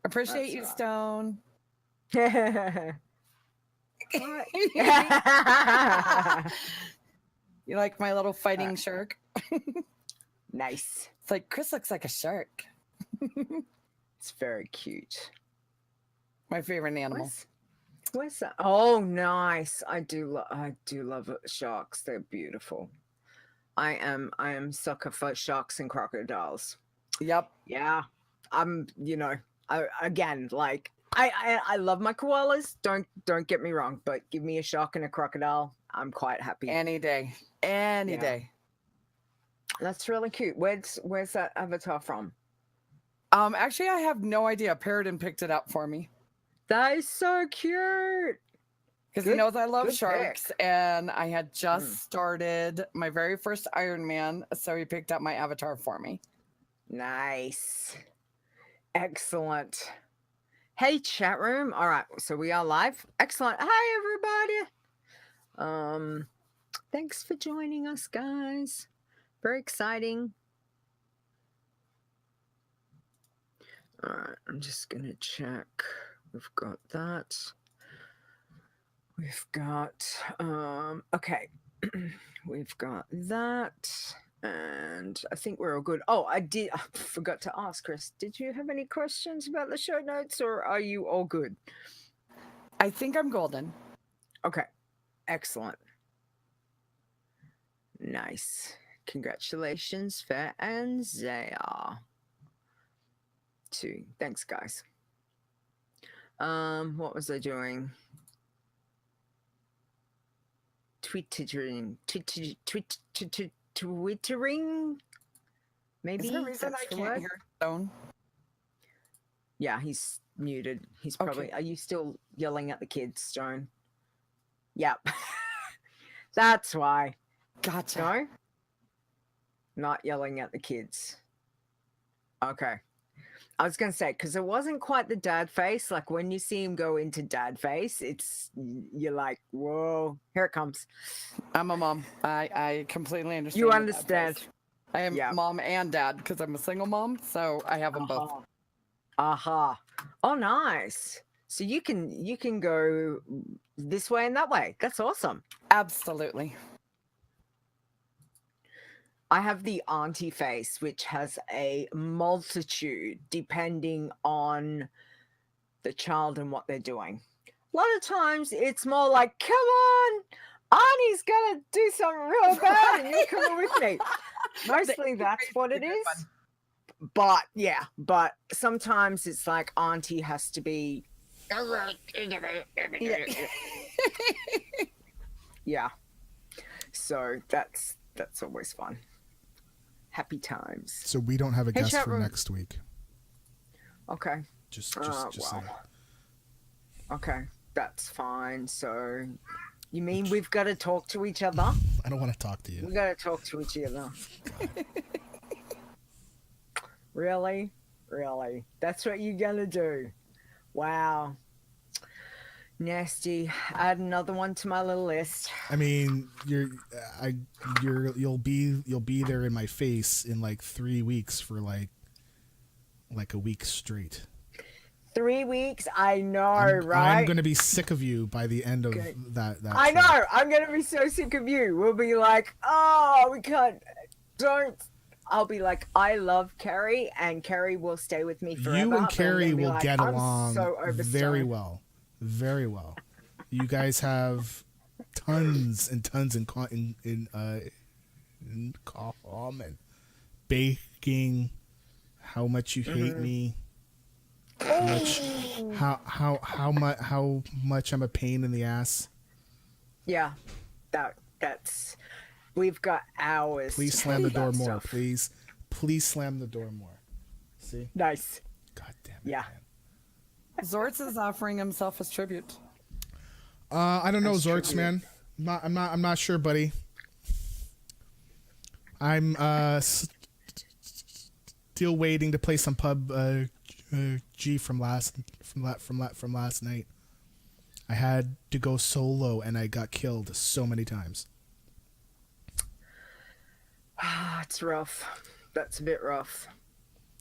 Appreciate you, Stone. You like my little fighting shark? Nice. It's like, Chris looks like a shark. It's very cute. My favorite animal. Where's that? Oh, nice. I do love sharks. They're beautiful. I am sucker for sharks and crocodiles. Yep. Yeah. I'm, again, like I love my koalas. Don't get me wrong, but give me a shark and a crocodile, I'm quite happy. Any day. Any day. That's really cute. Where's that avatar from? Actually, I have no idea. Paradin picked it up for me. That is so cute. Because he knows I love sharks, and I had just started my very first Iron Man, so he picked up my avatar for me. Nice. Excellent. Hey, chat room. All right, so we are live. Excellent. Hi, everybody. Thanks for joining us, guys. Very exciting. All right, I'm just gonna check. We've got that. We've got okay. We've got that, and I think we're all good. Oh, I forgot to ask, Chris, did you have any questions about the show notes, or are you all good? I think I'm golden. Okay, excellent. Nice. Congratulations, Fair and Zaya. Too. Thanks, guys. What was I doing? Twittering. Maybe. Is there a reason I can't hear Stone? Yeah, he's muted. He's probably. Okay. Are you still yelling at the kids, Stone? Yep. That's why. Gotcha. No? Not yelling at the kids. Okay. I was going to say, because it wasn't quite the dad face. Like when you see him go into dad face, you're like, whoa, here it comes. I'm a mom. I completely understand. You understand. I am mom and dad because I'm a single mom, so I have them both. Aha. Oh, nice. So you can go this way and that way. That's awesome. Absolutely. I have the auntie face, which has a multitude depending on the child and what they're doing. A lot of times it's more like, come on, Arnie's gonna do something real bad and you're coming with me. Mostly that's what it is. But sometimes it's like auntie has to be yeah. So that's always fun. Happy times. So we don't have a guest for next week. Okay. Just saying. Okay, that's fine. So, you mean we've got to talk to each other? I don't want to talk to you. We got to talk to each other. Really? That's what you're gonna do? Wow. Nasty. Add another one to my little list. I mean, you'll be there in my face in like 3 weeks for like a week straight. 3 weeks? I know, right? I'm gonna be sick of you by the end of that. I know. I'm gonna be so sick of you. We'll be like, oh, we can't. Don't. I'll be like, I love Carrie, and Carrie will stay with me forever. You and Carrie will like, get along very overstoned. well. Very well. You guys have tons and tons in common. Baking, how much you hate me, how much I'm a pain in the ass. Yeah, that's. We've got hours. Please slam the door more, please. Please slam the door more. See? Nice. God damn it. Yeah. Man. Zortz is offering himself as tribute. I don't know, Zortz, man. I'm not sure, buddy. I'm still waiting to play some pub G from last night. I had to go solo and I got killed so many times. It's rough. That's a bit rough.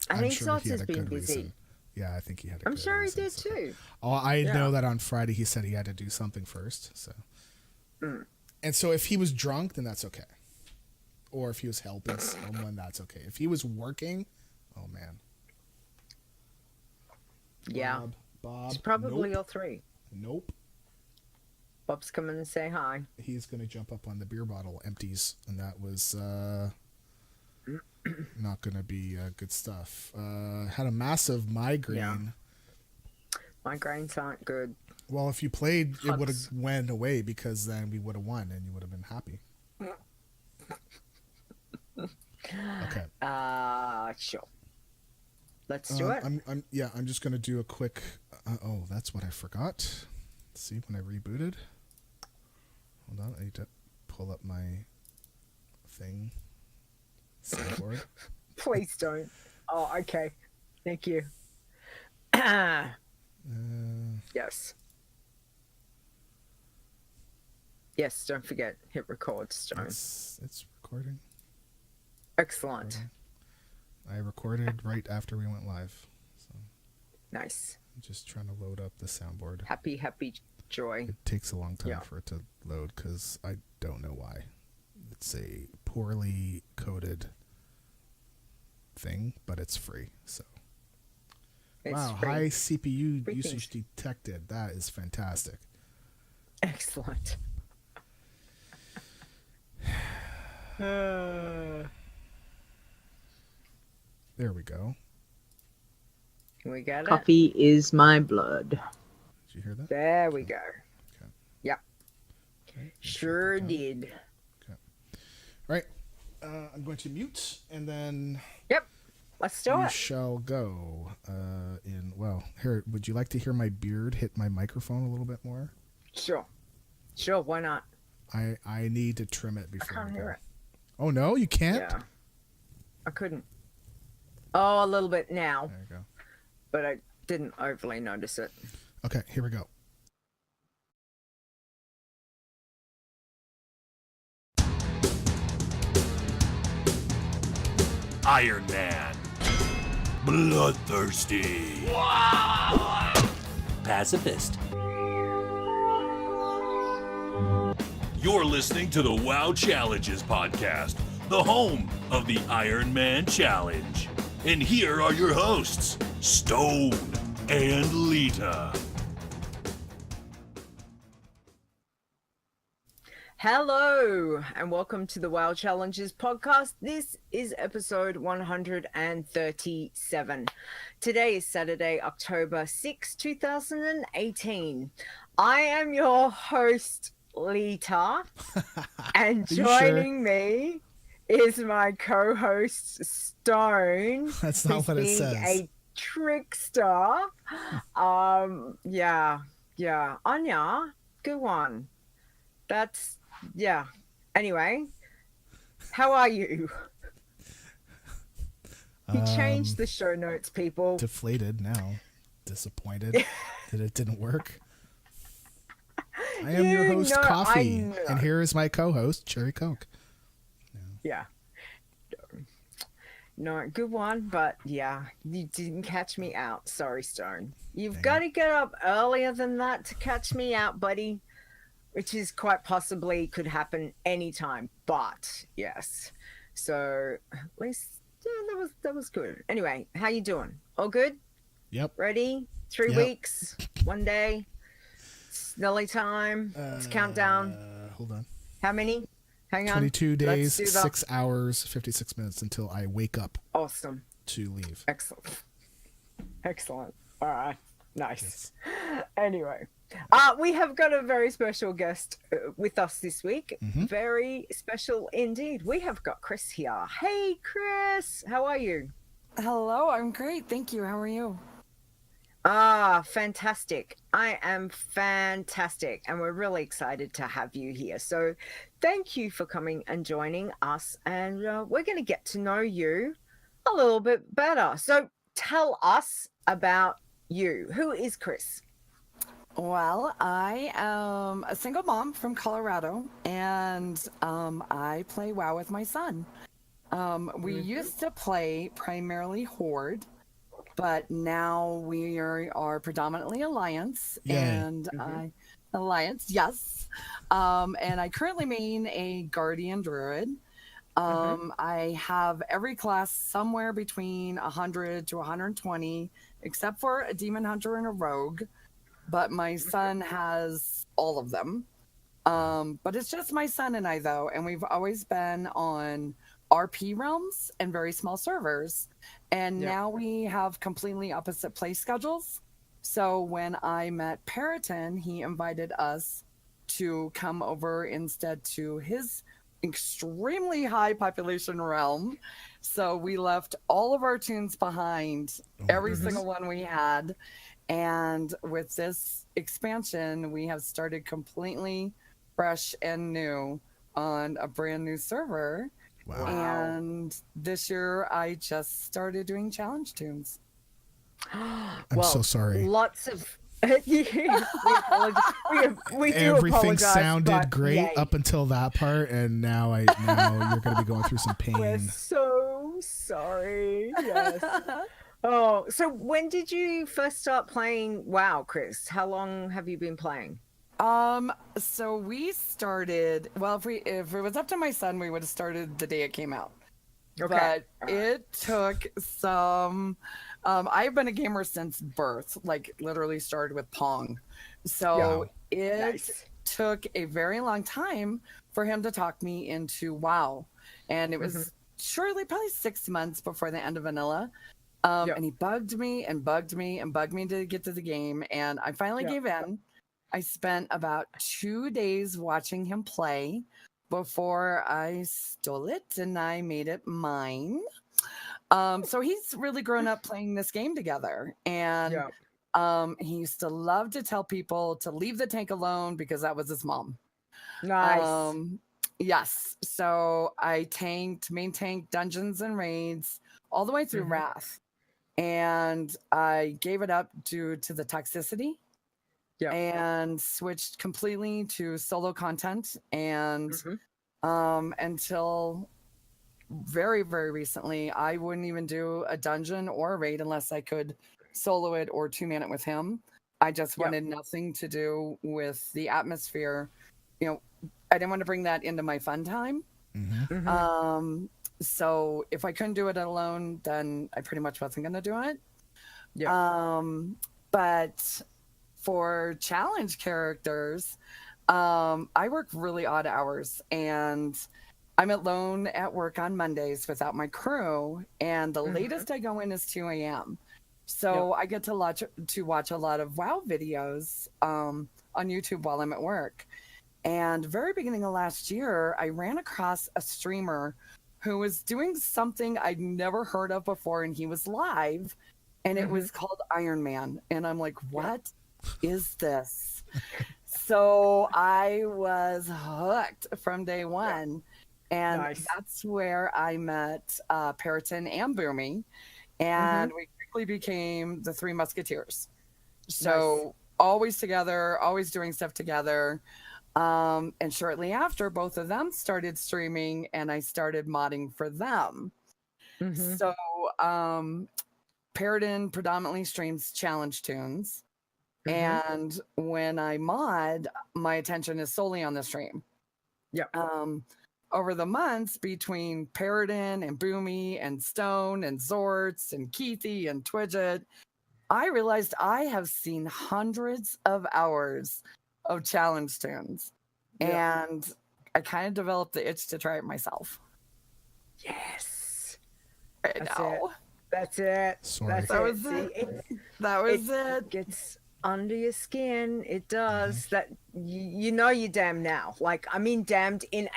I think sure Sots he had has a been good busy. reason. Yeah, I think he had a I'm good sure reason. he did too. Oh, I know Yeah. that on Friday he said he had to do something first. So, Mm. and so if he was drunk, then that's okay. Or if he was helping someone, that's okay. If he was working, oh man. Yeah. Bob. It's probably nope. all three. Nope. Bob's coming to say hi. He's gonna jump up on the beer bottle empties, and that was not gonna be good stuff. Had a massive migraine. Yeah. Migraines aren't good. Well, if you played, it would have Hugs. went away because then we would have won and you would have been happy. Okay. Sure. Let's do it. I'm just gonna do a quick. Oh, that's what I forgot. Let's see when I rebooted. Hold on, I need to pull up my thing. Soundboard. Please don't. Oh, okay. Thank you. Yes. Yes, don't forget, hit record, Stone. It's recording. Excellent. I recorded right after we went live. So Nice. I'm just trying to load up the soundboard. Happy joy. It takes a long time Yeah. for it to load because I don't know why. It's a poorly coded thing, but it's free. So It's wow, free. high CPU Free usage things. detected. That is fantastic. Excellent. There we go. We got it. Coffee is my blood. Did you hear that? There we go. Okay. Yep. Okay. Sure Down. did. Right. I'm going to mute and then Yep. Let's do we it. shall go. Here. Would you like to hear my beard hit my microphone a little bit more? Sure. Sure, why not? I need to trim it before can't we go. hear it. Oh no, you can't. Yeah. I couldn't. Oh, a little bit now, There you go. but I didn't overly notice it. Okay, here we go. Iron Man. Bloodthirsty. Pacifist. You're listening to the WoW Challenges podcast, the home of the Iron Man Challenge. And here are your hosts, Stone and Leeta. Hello, and welcome to the WoW Challenges podcast. This is episode 137. Today is Saturday, October 6, 2018. I am your host, Leeta, and you joining me is my co-host, Stone. That's not who's what it being says. a trickster. Yeah. Anya, good one. That's, yeah. Anyway, how are you? He changed the show notes, people. Deflated now. Disappointed that it didn't work. I am your You host, know, Coffee, I know. and here is my co-host, Cherry Coke. Yeah. No, good one, but yeah, you didn't catch me out. Sorry, Stone. You've Dang got to get up earlier than that to catch me out, buddy. Which is quite possibly could happen anytime, but yes. So at least that was good. Anyway, how you doing? All good? Yep. Ready? 3 Yep. weeks, 1 day. It's nearly time. It's countdown. Hold on. How many? Hang on. 22 Let's days, do that. 6 hours, 56 minutes until I wake up Awesome. to leave. Excellent. Excellent. All right. Nice. Yes. Anyway, we have got a very special guest with us this week. Mhm. Very special indeed. We have got Chris here. Hey, Chris. How are you? Hello, I'm great. Thank you. How are you? Fantastic. I am fantastic. And we're really excited to have you here. So thank you for coming and joining us. And we're going to get to know you a little bit better. So tell us about you. Who is Chris? Well, I am a single mom from Colorado, and I play WoW with my son. We used to play primarily Horde, but now we are predominantly Alliance. Yay. And Alliance, yes. And I currently main a Guardian Druid. I have every class somewhere between 100 to 120, except for a Demon Hunter and a Rogue. But my son has all of them. But it's just my son and I, though, and we've always been on RP realms and very small servers. And now we have completely opposite play schedules. So when I met Periton, he invited us to come over instead to his extremely high population realm. So we left all of our tunes behind, every single one we had. And with this expansion, we have started completely fresh and new on a brand new server. Wow. And this year I just started doing challenge tunes. I'm so sorry. Lots of we apologize. We do Everything apologize, sounded but great yay. up until that part, and now you're going to be going through some We're pain. so sorry. Yes. Oh, so when did you first start playing WoW, Chris? How long have you been playing? So we started, well, if it was up to my son, we would have started the day it came out. Okay. But it took some, I've been a gamer since birth, like literally started with Pong. So it took a very long time for him to talk me into WoW. And it was surely probably 6 months before the end of vanilla. And he bugged me and bugged me and bugged me to get to the game. And I finally gave in. I spent about 2 days watching him play before I stole it and I made it mine. So he's really grown up playing this game together. And he used to love to tell people to leave the tank alone because that was his mom. Nice. Yes. So I main tank dungeons and raids all the way through Wrath. And I gave it up due to the toxicity. And switched completely to solo content. And until very, very recently, I wouldn't even do a dungeon or a raid unless I could solo it or 2-man it with him. I just wanted nothing to do with the atmosphere. You know, I didn't want to bring that into my fun time. So if I couldn't do it alone, then I pretty much wasn't going to do it. But for challenge characters, I work really odd hours, and I'm alone at work on Mondays without my crew, and the latest I go in is 2 a.m. So I get to watch a lot of WoW videos on YouTube while I'm at work. And very beginning of last year, I ran across a streamer who was doing something I'd never heard of before, and he was live, and it was called Iron Man. And I'm like, what is this? So I was hooked from day one. And that's where I met Periton and Boomy, and we quickly became the Three Musketeers. So always together, always doing stuff together. And shortly after, both of them started streaming, and I started modding for them. So Periton predominantly streams challenge tunes. And when I mod, my attention is solely on the stream. Over the months between Periton and Boomy and Stone and Zorts and Keithy and Twidget, I realized I have seen hundreds of hours of challenge tunes. And I kind of developed the itch to try it myself. Yes. That's it. Sorry. That was it. That was it. Gets under your skin. It does. That you know you're damned now. Like, I mean damned in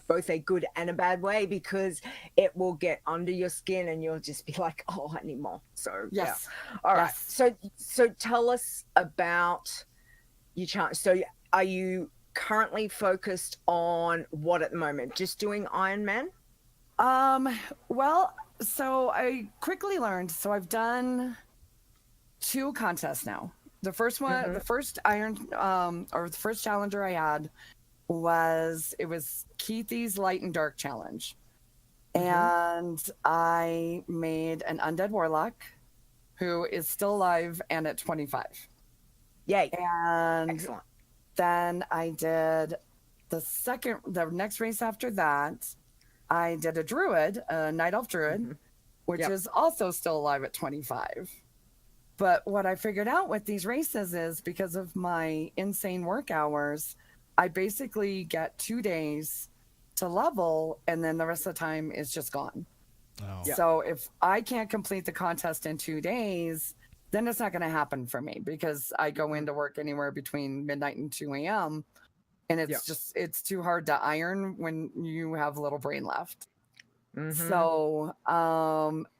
both a good and a bad way, because it will get under your skin and you'll just be like, oh, I need more. So all right. So tell us about your challenge. So are you currently focused on what at the moment? Just doing Iron Man? Well, so I quickly learned. So I've done 2 contests now. The first one, the first the first challenger I had was Keithy's Light and Dark Challenge. And I made an undead warlock who is still alive and at 25. Yay. And Excellent. then I did the next race after that, I did a druid, a night elf druid, which is also still alive at 25. But what I figured out with these races is because of my insane work hours, I basically get 2 days to level, and then the rest of the time is just gone. Oh. So if I can't complete the contest in 2 days, then it's not going to happen for me because I go into work anywhere between midnight and 2 a.m. And it's too hard to iron when you have little brain left. So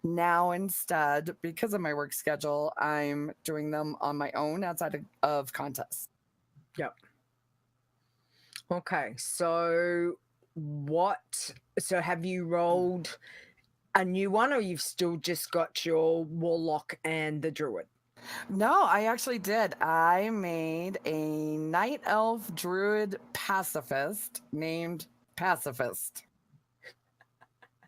now instead, because of my work schedule, I'm doing them on my own outside of contests. Yep. Okay, so have you rolled a new one, or you've still just got your warlock and the druid? No, I actually did. I made a night elf druid pacifist named Pacifist.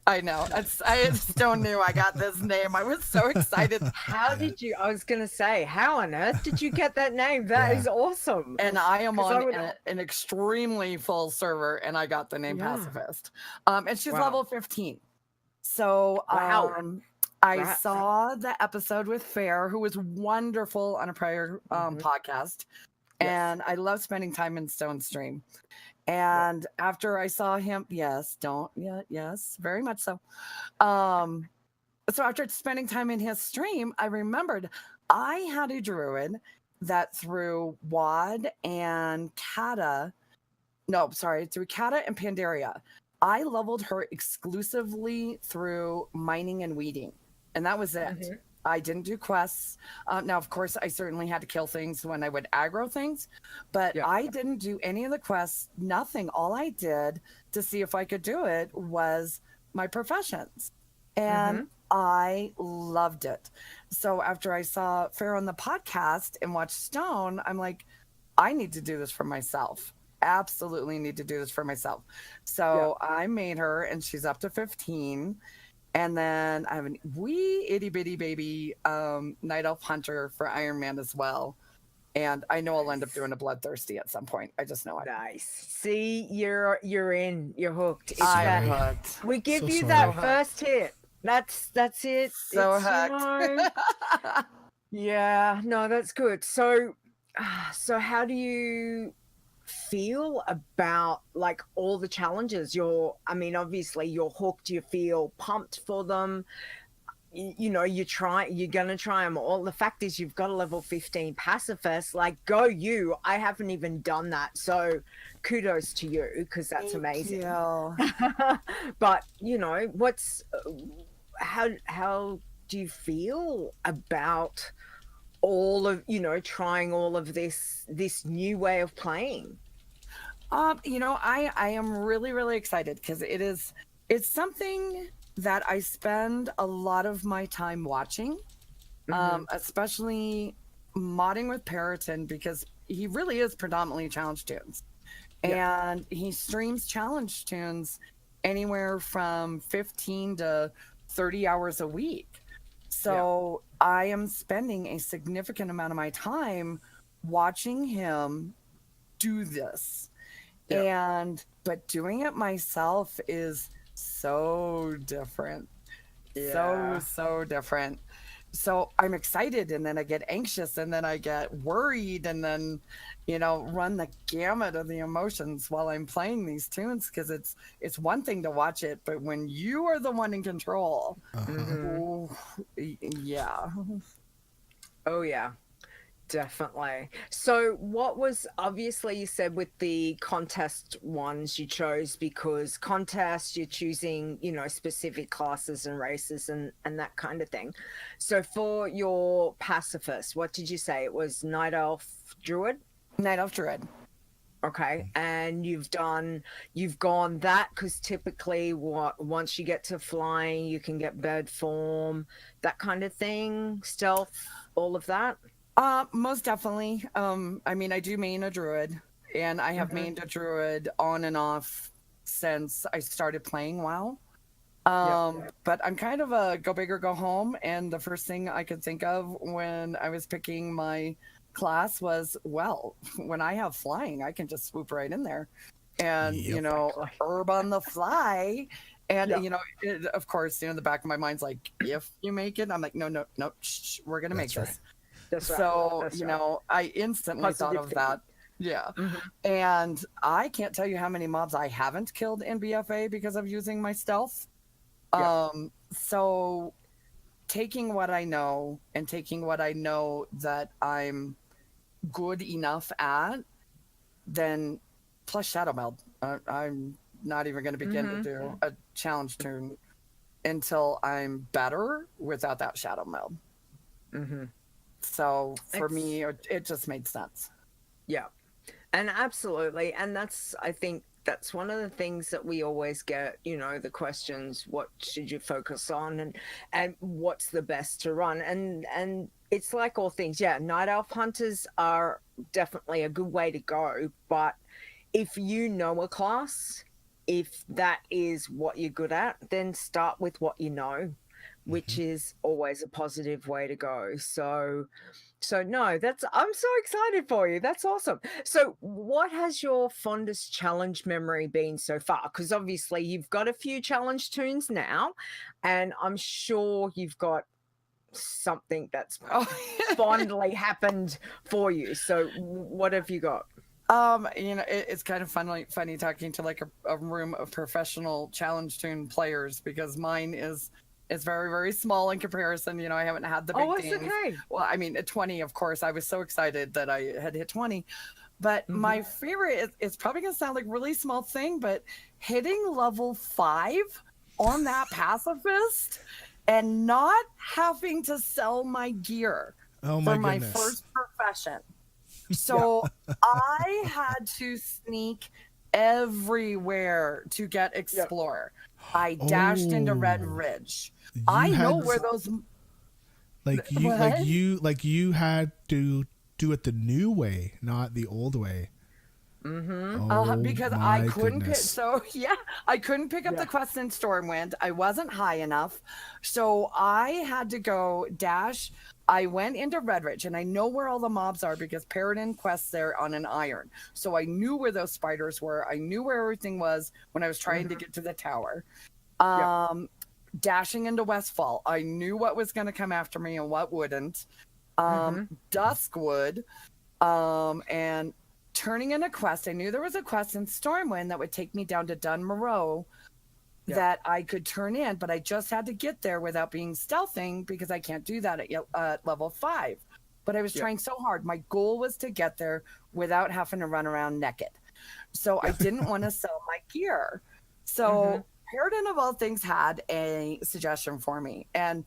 I know. I Stone knew I got this name. I was so excited. I was going to say, how on earth did you get that name? That is awesome. And I am on an extremely full server, and I got the name Pacifist. And she's level 15. So I saw the episode with Fair, who was wonderful on a prior podcast. And I love spending time in Stone's stream. And after I saw him, yes, very much so. So after spending time in his stream, I remembered I had a druid that through WAD and through Kata and Pandaria, I leveled her exclusively through mining and weeding. And that was it. I didn't do quests. Now, of course, I certainly had to kill things when I would aggro things, but I didn't do any of the quests, nothing. All I did to see if I could do it was my professions. And I loved it. So after I saw Fair on the podcast and watched Stone, I'm like, I need to do this for myself. Absolutely need to do this for myself. So I made her, and she's up to 15. And then I have a wee itty bitty baby night elf hunter for Iron Man as well. And I know I'll end up doing a bloodthirsty at some point. I just know it. Nice. See, you're in. You're hooked. I'm hooked. We give you that first hit. That's it. So hooked. Yeah. No, that's good. So how do you feel about like all the challenges? Obviously you're hooked, you feel pumped for them, you're gonna try them all. The fact is you've got a level 15 pacifist, like go you. I haven't even done that, so kudos to you, because that's amazing. But how do you feel about all of trying all of this new way of playing? I am really, really excited because it's something that I spend a lot of my time watching, especially modding with Periton, because he really is predominantly challenge tunes, and he streams challenge tunes anywhere from 15 to 30 hours a week. So I am spending a significant amount of my time watching him do this. But doing it myself is so different. So different. So I'm excited, and then I get anxious, and then I get worried, and then run the gamut of the emotions while I'm playing these tunes, because it's one thing to watch it, but when you are the one in control, definitely. So what was, obviously you said with the contest ones you chose because contest you're choosing specific classes and races and that kind of thing. So for your pacifist, what did you say it was? Night elf druid? Night elf druid. Okay, and you've gone that, because typically once you get to flying you can get bird form, that kind of thing, stealth, all of that. Most definitely. I do main a druid, and I have mained a druid on and off since I started playing WoW. But I'm kind of a go big or go home. And the first thing I could think of when I was picking my class was, well, when I have flying, I can just swoop right in there and, Yep. herb on the fly. And, Yep. of course, the back of my mind's like, if you make it, I'm like, no, shh, we're going to make That's this. That's right. So, That's right. I instantly thought Positive of thinking. that. Yeah. Mhm. And I can't tell you how many mobs I haven't killed in BFA because of using my stealth. Yeah. So taking what I know and taking what I know that I'm good enough at, then plus Shadow Meld. I'm not even going to begin to do a challenge turn until I'm better without that Shadow Meld. So for me, it just made sense. Yeah. And absolutely. And I think that's one of the things that we always get, the questions, what should you focus on and what's the best to run? And it's like all things. Yeah, Night Elf Hunters are definitely a good way to go. But if you know a class, if that is what you're good at, then start with what you know, which is always a positive way to go. So no, I'm so excited for you. That's awesome. So what has your fondest challenge memory been so far? Because obviously you've got a few challenge tunes now, and I'm sure you've got something that's fondly happened for you. So what have you got? It's kind of funny talking to like a room of professional challenge tune players, because mine is very, very small in comparison. I haven't had the big it's things. okay. Well, I mean, at 20, of course, I was so excited that I had hit 20. But my favorite, it's probably going to sound like a really small thing, but hitting level 5 on that pacifist and not having to sell my gear Oh for my my goodness. first profession. So I had to sneak everywhere to get Explorer. I dashed into Red Ridge. I know where those. Like you had to do it the new way, not the old way. Because I couldn't pick. So I couldn't pick up the quest in Stormwind. I wasn't high enough, so I had to go dash. I went into Red Ridge, and I know where all the mobs are because Paradin quests there on an iron. So I knew where those spiders were. I knew where everything was when I was trying to get to the tower. Dashing into Westfall, I knew what was going to come after me and what wouldn't. Duskwood, and turning in a quest. I knew there was a quest in Stormwind that would take me down to Dun Moreau that I could turn in, but I just had to get there without being stealthing because I can't do that at level 5. But I was trying so hard. My goal was to get there without having to run around naked. So I didn't want to sell my gear. So Paradin of all things had a suggestion for me, and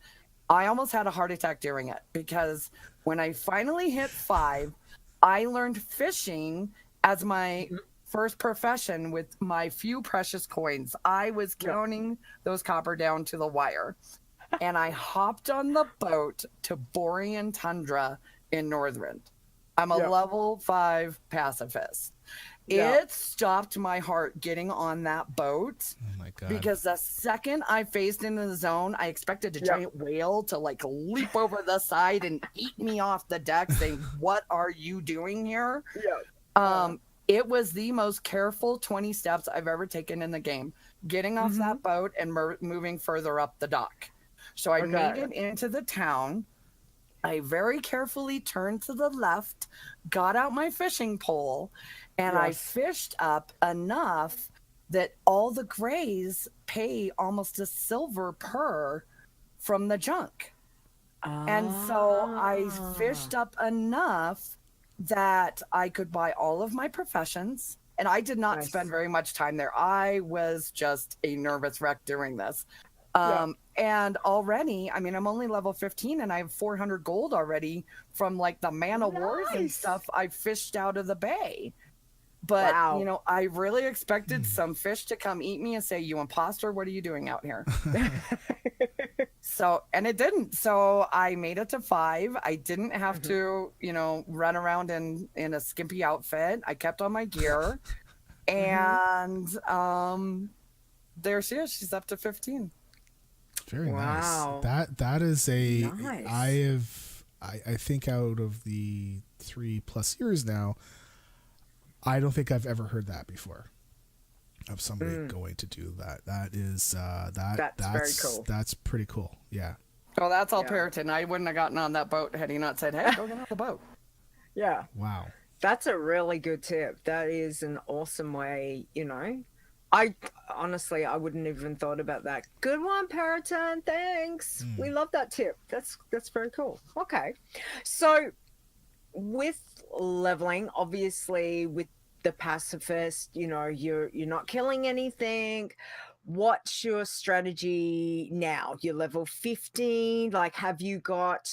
I almost had a heart attack during it, because when I finally hit 5, I learned fishing as my first profession with my few precious coins. I was counting those copper down to the wire, and I hopped on the boat to Borean Tundra in Northrend. I'm a level 5 pacifist. It stopped my heart getting on that boat. Oh my God. Because the second I phased into the zone, I expected a giant whale to like leap over the side and eat me off the deck, saying, "What are you doing here?" It was the most careful 20 steps I've ever taken in the game, getting off that boat and moving further up the dock. So I made it into the town. I very carefully turned to the left, got out my fishing pole, and I fished up enough that all the grays pay almost a silver per from the junk. And so I fished up enough that I could buy all of my professions. And I did not spend very much time there. I was just a nervous wreck doing this. And already, I mean, I'm only level 15 and I have 400 gold already from like the Man of Wars and stuff I fished out of the bay. But, I really expected some fish to come eat me and say, "You imposter, what are you doing out here?" And it didn't. So I made it to 5. I didn't have to, run around in a skimpy outfit. I kept on my gear. And there she is. She's up to 15. Very Wow. nice. That is a Nice. I think out of the 3+ years now, I don't think I've ever heard that before. Of somebody going to do that. That is That's very cool. That's pretty cool. Yeah. Oh, that's all Yeah. Puritan. I wouldn't have gotten on that boat had he not said, "Hey, go get on the boat." Yeah. Wow. That's a really good tip. That is an awesome way, I honestly, I wouldn't even thought about that. Good one, Periton. Thanks. We love that tip. That's very cool. Okay. So with leveling, obviously with the pacifist, you're not killing anything. What's your strategy now? You're level 15. Like, have you got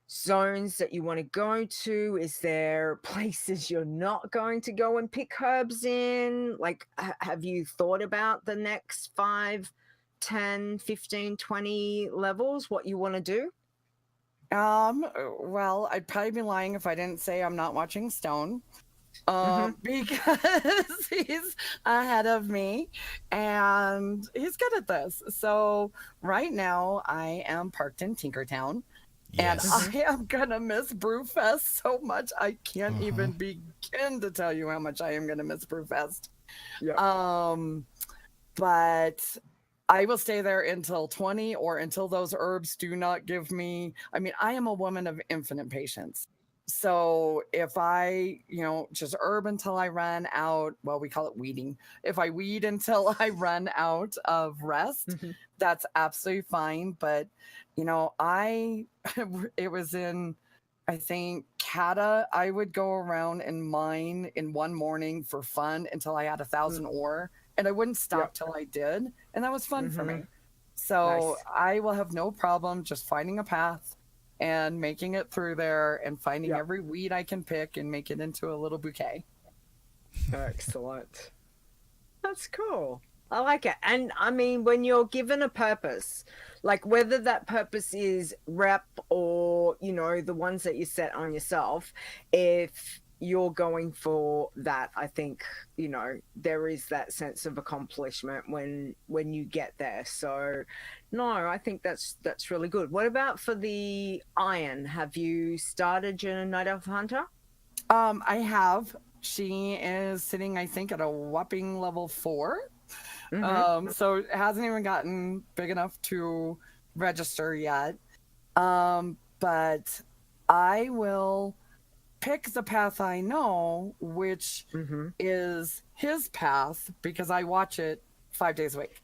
zones that you want to go to? Is there places you're not going to go and pick herbs in? Like, have you thought about the next 5, 10, 15, 20 levels, what you want to do? Well, I'd probably be lying if I didn't say I'm not watching Stone. Because he's ahead of me and he's good at this. So right now I am parked in Tinkertown. Yes. And I am gonna miss Brewfest so much. I can't even begin to tell you how much I am gonna miss Brewfest. Yeah. But I will stay there until 20 or until those herbs do not give me. I mean, I am a woman of infinite patience. So if I, just herb until I run out, well, we call it weeding. If I weed until I run out of rest, that's absolutely fine. But, it was in, I think, Kata, I would go around and mine in one morning for fun until I had 1,000 ore, and I wouldn't stop till I did. And that was fun for me. So Nice. I will have no problem just finding a path and making it through there and finding every weed I can pick and make it into a little bouquet. Excellent. That's cool. I like it. And I mean, when you're given a purpose, like whether that purpose is rep or, the ones that you set on yourself, if you're going for that, I think, there is that sense of accomplishment when you get there. So no, I think that's really good. What about for the iron? Have you started your Night Elf Hunter? I have. She is sitting, I think, at a whopping level 4. So it hasn't even gotten big enough to register yet. But I will pick the path I know, which is his path, because I watch it 5 days a week.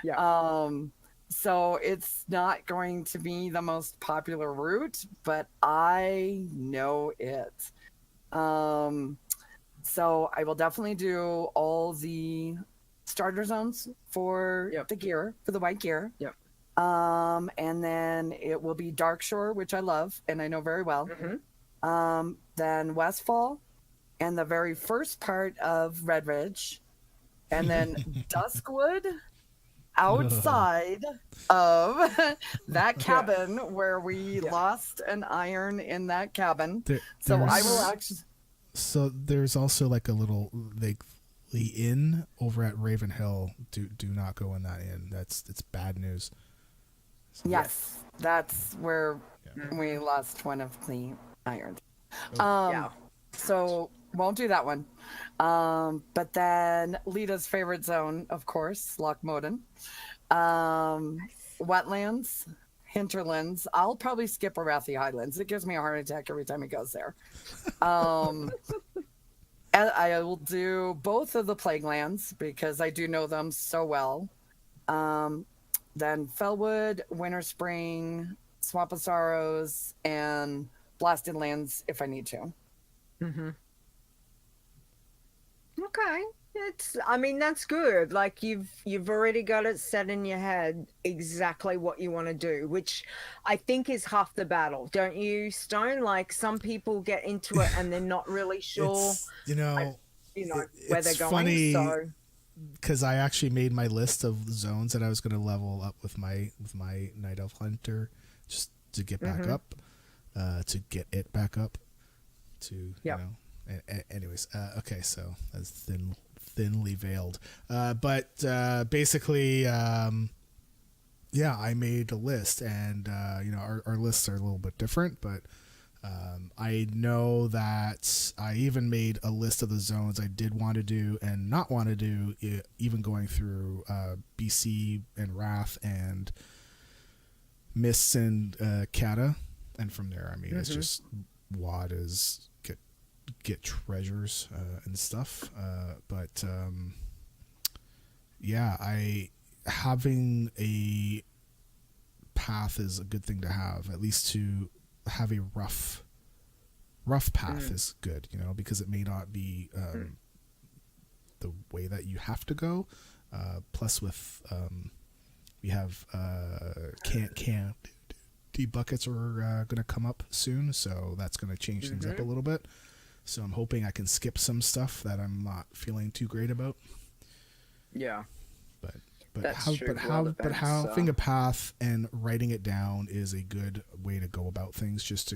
Yeah. So it's not going to be the most popular route, but I know it. So I will definitely do all the starter zones for the gear, for the white gear. Yep. And then it will be Darkshore, which I love and I know very well. Then Westfall, and the very first part of Red Ridge, and then Duskwood outside of that cabin where we lost an iron in that cabin. So I will actually. So there's also like a little the inn over at Ravenhill. Do not go in that inn. It's bad news. So, yes, that's where we lost one of the irons. So won't do that one. But then Leeta's favorite zone, of course, Lochmoden. Wetlands, hinterlands. I'll probably skip Arathi Highlands. It gives me a heart attack every time he goes there. And I will do both of the Plague Lands because I do know them so well. Then Fellwood, Winter Spring, Swamp of Sorrows, and Blasted Lands if I need to. Okay. That's good. Like you've already got it set in your head exactly what you want to do, which I think is half the battle, don't you, Stone? Like some people get into it and they're not really sure, where they're going. Funny, so because I actually made my list of zones that I was going to level up with my Night Elf Hunter just to get back up, to get it back up, to anyways. Okay, so that's thinly veiled, but basically, yeah, I made a list, and our lists are a little bit different, but I know that I even made a list of the zones I did want to do and not want to do, even going through BC and Wrath and Mists and Kata, and from there, I mean, it's just WAD is get treasures and stuff, but yeah, having a path is a good thing to have, at least to have a rough path is good, because it may not be the way that you have to go, plus with we have can't buckets are going to come up soon, so that's going to change things up a little bit. So I'm hoping I can skip some stuff that I'm not feeling too great about. Yeah. But having a path and writing it down is a good way to go about things, just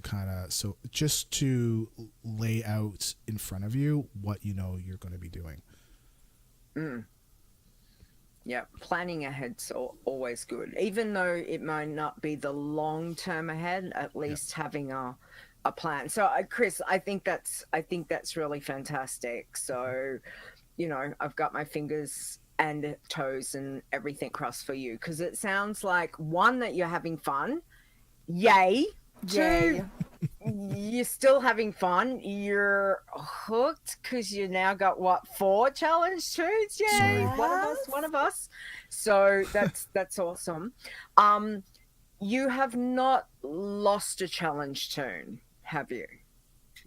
to lay out in front of you what you're going to be doing. Yeah, planning ahead's always good, even though it might not be the long term ahead. At least having a plan. So, Chris, I think that's really fantastic. So, I've got my fingers and toes and everything crossed for you, because it sounds like, one, that you're having fun. Yay. Two, you're still having fun. You're hooked because you now got 4 challenge tunes. Yay. Yes. One of us. So that's awesome. You have not lost a challenge tune, have you?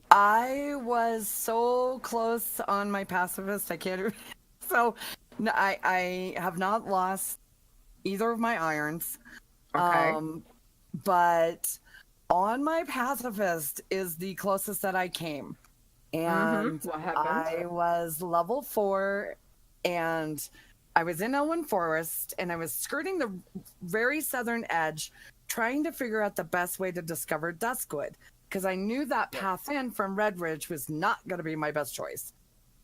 I was so close on my pacifist. I can't. So, no, I have not lost either of my irons. Okay. But on my pacifist is the closest that I came, and What happened? I was level 4, and I was in Elwyn Forest, and I was skirting the very southern edge, trying to figure out the best way to discover Duskwood, because I knew that path in from Red Ridge was not going to be my best choice.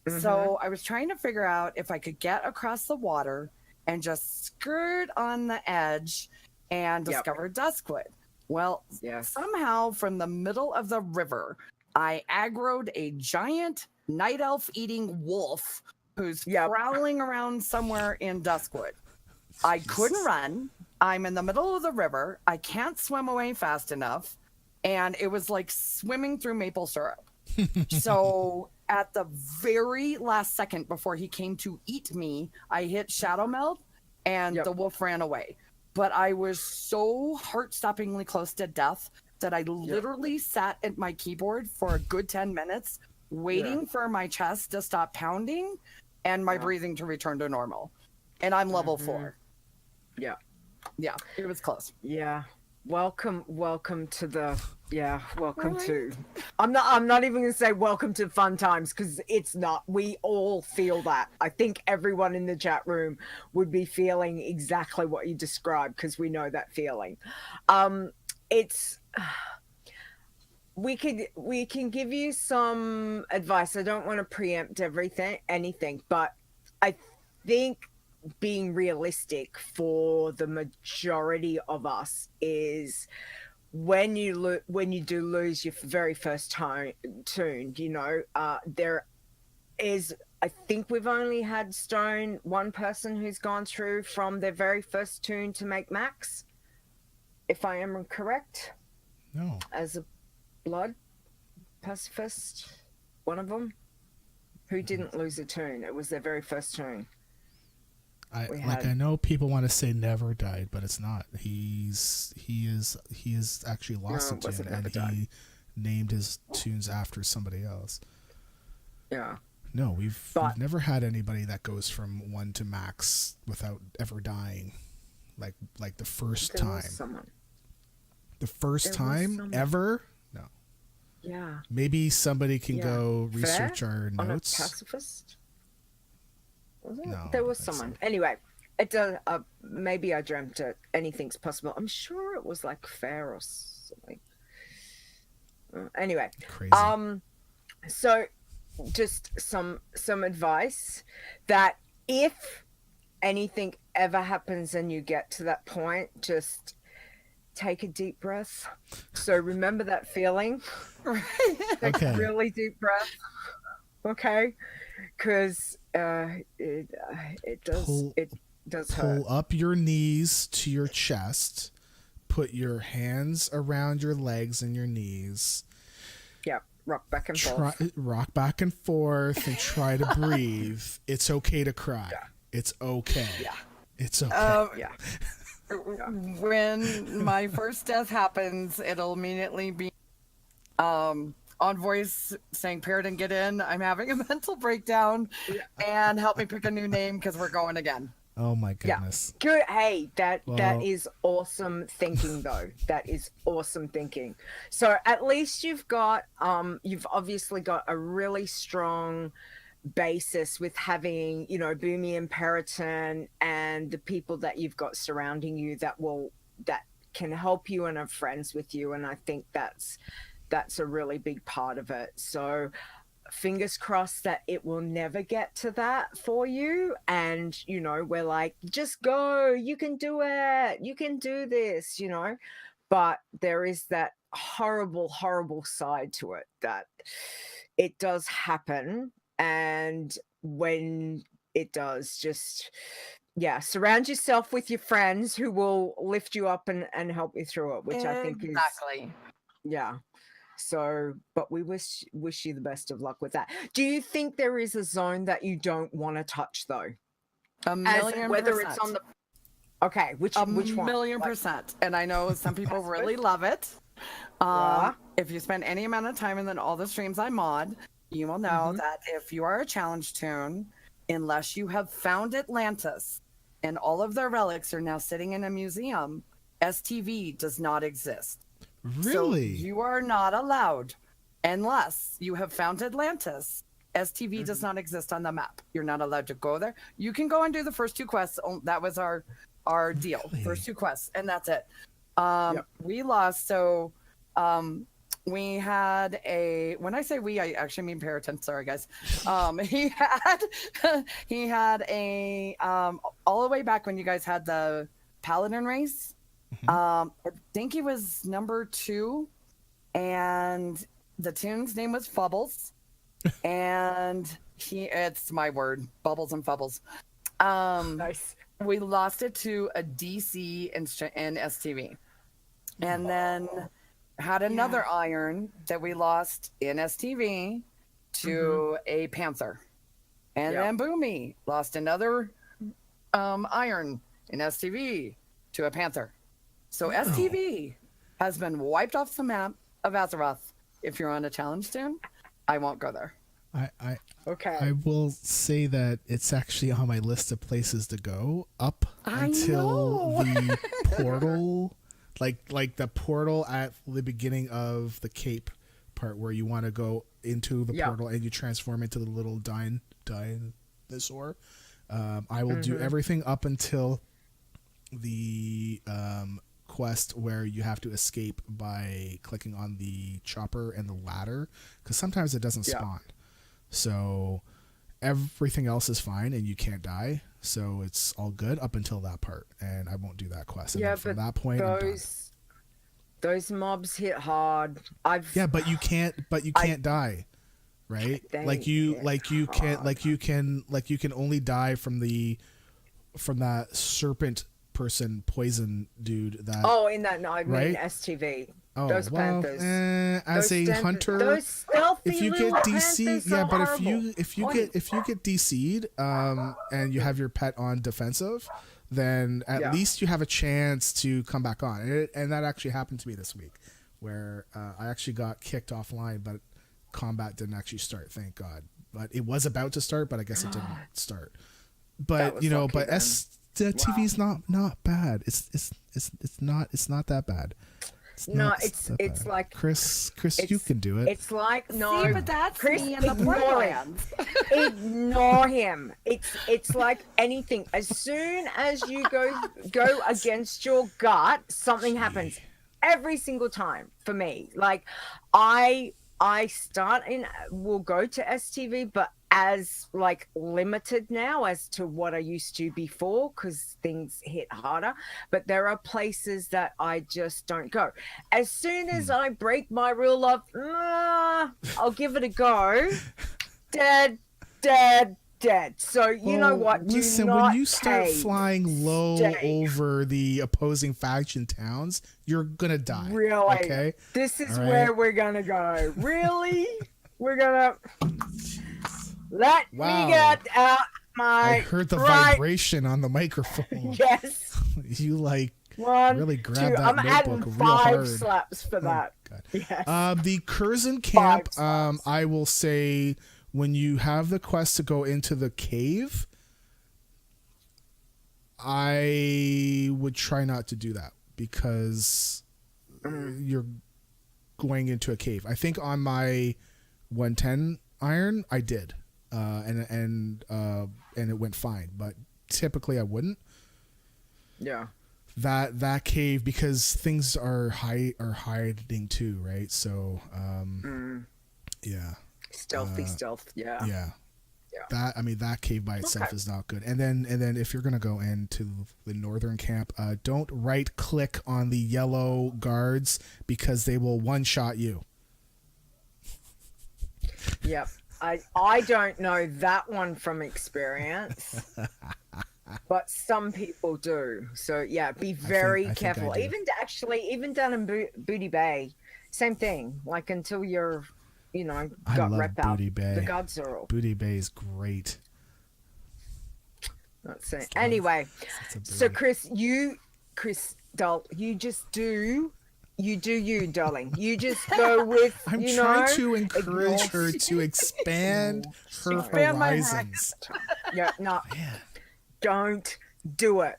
So I was trying to figure out if I could get across the water and just skirt on the edge and discover Duskwood. Well, somehow from the middle of the river, I aggroed a giant night elf eating wolf who's prowling around somewhere in Duskwood. I couldn't run. I'm in the middle of the river. I can't swim away fast enough. And it was like swimming through maple syrup. So at the very last second before he came to eat me, I hit Shadow Meld and the wolf ran away. But I was so heart-stoppingly close to death that I literally sat at my keyboard for a good 10 minutes waiting for my chest to stop pounding and my breathing to return to normal. And I'm level 4. Yeah, it was close. Yeah. Welcome to the welcome to. I'm not even gonna say welcome to fun times, because it's not. We all feel that. I think everyone in the chat room would be feeling exactly what you described, because we know that feeling. It's we can give you some advice. I don't want to preempt anything, but I think being realistic for the majority of us is when you do lose your very first tune, there is, I think we've only had Stone, one person who's gone through from their very first tune to make max, if I am correct. No. As a blood pacifist, one of them who didn't lose a tune. It was their very first tune. I know people want to say never died, but it's not. He is actually lost a tune, and he named his tunes after somebody else. Yeah. No, we've never had anybody that goes from 1 to max without ever dying, like the first time. The first time ever? No. Yeah. Maybe somebody can go research our notes. On a pacifist? Was it? No, there was someone. So. Anyway, it maybe I dreamt it. Anything's possible. I'm sure it was like fair or something. Anyway, crazy. So just some advice that if anything ever happens and you get to that point, just take a deep breath. So remember that feeling. Take a really deep breath. Okay, because it does hurt. Pull up your knees to your chest. Put your hands around your legs and your knees. Yeah, rock back and forth. Rock back and forth and try to breathe. It's okay to cry. Yeah. It's okay. Yeah. It's okay. Yeah. When my first death happens, it'll immediately be on voice saying, Paradin, get in. I'm having a mental breakdown and help me pick a new name because we're going again. Oh my goodness. Yeah. Good. Hey, that is awesome thinking though. That is awesome thinking. So at least you've obviously got a really strong basis with having, Boomy and Paradin and the people that you've got surrounding you that can help you and are friends with you. And I think that's a really big part of it. So fingers crossed that it will never get to that for you. And, we're like, just go, you can do it. You can do this, but there is that horrible, horrible side to it that it does happen. And when it does, just, surround yourself with your friends who will lift you up and help you through it, which I think is exactly. Yeah. So, but we wish you the best of luck with that. Do you think there is a zone that you don't want to touch though? 1,000,000%. Whether it's on the which one? 1,000,000%. And I know some people really love it. If you spend any amount of time in all the streams I mod, you will know that if you are a challenge toon, unless you have found Atlantis and all of their relics are now sitting in a museum, STV does not exist. Really? So you are not allowed unless you have found Atlantis. STV does not exist on the map. You're not allowed to go there. You can go and do the first 2 quests. That was our deal. Really? First 2 quests, and that's it. We lost. So we had when I say we, I actually mean Paradin. Sorry, guys. He had a all the way back when you guys had the Paladin race. I think he was number 2, and the toon's name was Fubbles, and it's my word, Bubbles and Fubbles. Nice. We lost it to a DC in STV, and then had another Iron that we lost in STV to a Panther, and then Boomy lost another Iron in STV to a Panther. So STV has been wiped off the map of Azeroth. If you're on a challenge toon, I won't go there. I will say that it's actually on my list of places to go up until the portal, like the portal at the beginning of the Cape part where you want to go into the portal and you transform into the little dinosaur. I will do everything up until the quest where you have to escape by clicking on the chopper and the ladder, because sometimes it doesn't spawn. So everything else is fine and you can't die, so it's all good up until that part, and I won't do that quest. And then from that point, those mobs hit hard. But you can't die, right? You can only die from that serpent person poison dude that in that mean STV. Those Panthers. As a hunter, those stealthy if you get DC'd, but horrible. if you get DC'd, and you have your pet on defensive, then at least you have a chance to come back on. And that actually happened to me this week, where I actually got kicked offline, but combat didn't actually start. Thank God. But it was about to start, but I guess it didn't start. But TV's not bad. It's not that bad. It's like Chris, you can do it. It's like See, but that's Chris, me in the Borderlands. Ignore him. It's like anything. As soon as you go against your gut, something happens every single time for me. Like I will go to STV, but as like limited now as to what I used to before because things hit harder. But there are places that I just don't go. As soon as I break my rule of I'll give it a go, dead. So you know what? Listen, when you start flying low over the opposing faction towns, you're gonna die. Really? Okay. This is where we're gonna go. Really? We're gonna let me get out my. I heard the vibration on the microphone. Yes. You like One, really grabbed two. that I'm notebook adding real 5 hard. slaps for that. God. Yes. The Curzon camp. 5 slaps. I will say when you have the quest to go into the cave, I would try not to do that because you're going into a cave. I think on my 110 iron I did, and it went fine. But typically I wouldn't. Yeah. That cave because things are hiding too, right? So yeah. Stealth. Yeah. Yeah. That cave by itself is not good. And then if you're gonna go into the northern camp, don't right click on the yellow guards because they will one shot you. Yep. I don't know that one from experience, but some people do. So yeah, be very careful. Even down in Booty Bay, same thing. Like until you're, got rep out. Booty Bay. The guards are all. Booty Bay is great. That's it. Anyway, so Chris Doll, you just do. You, darling. You just go with. I'm trying to encourage her to expand her horizons. Yeah, no. Don't do it.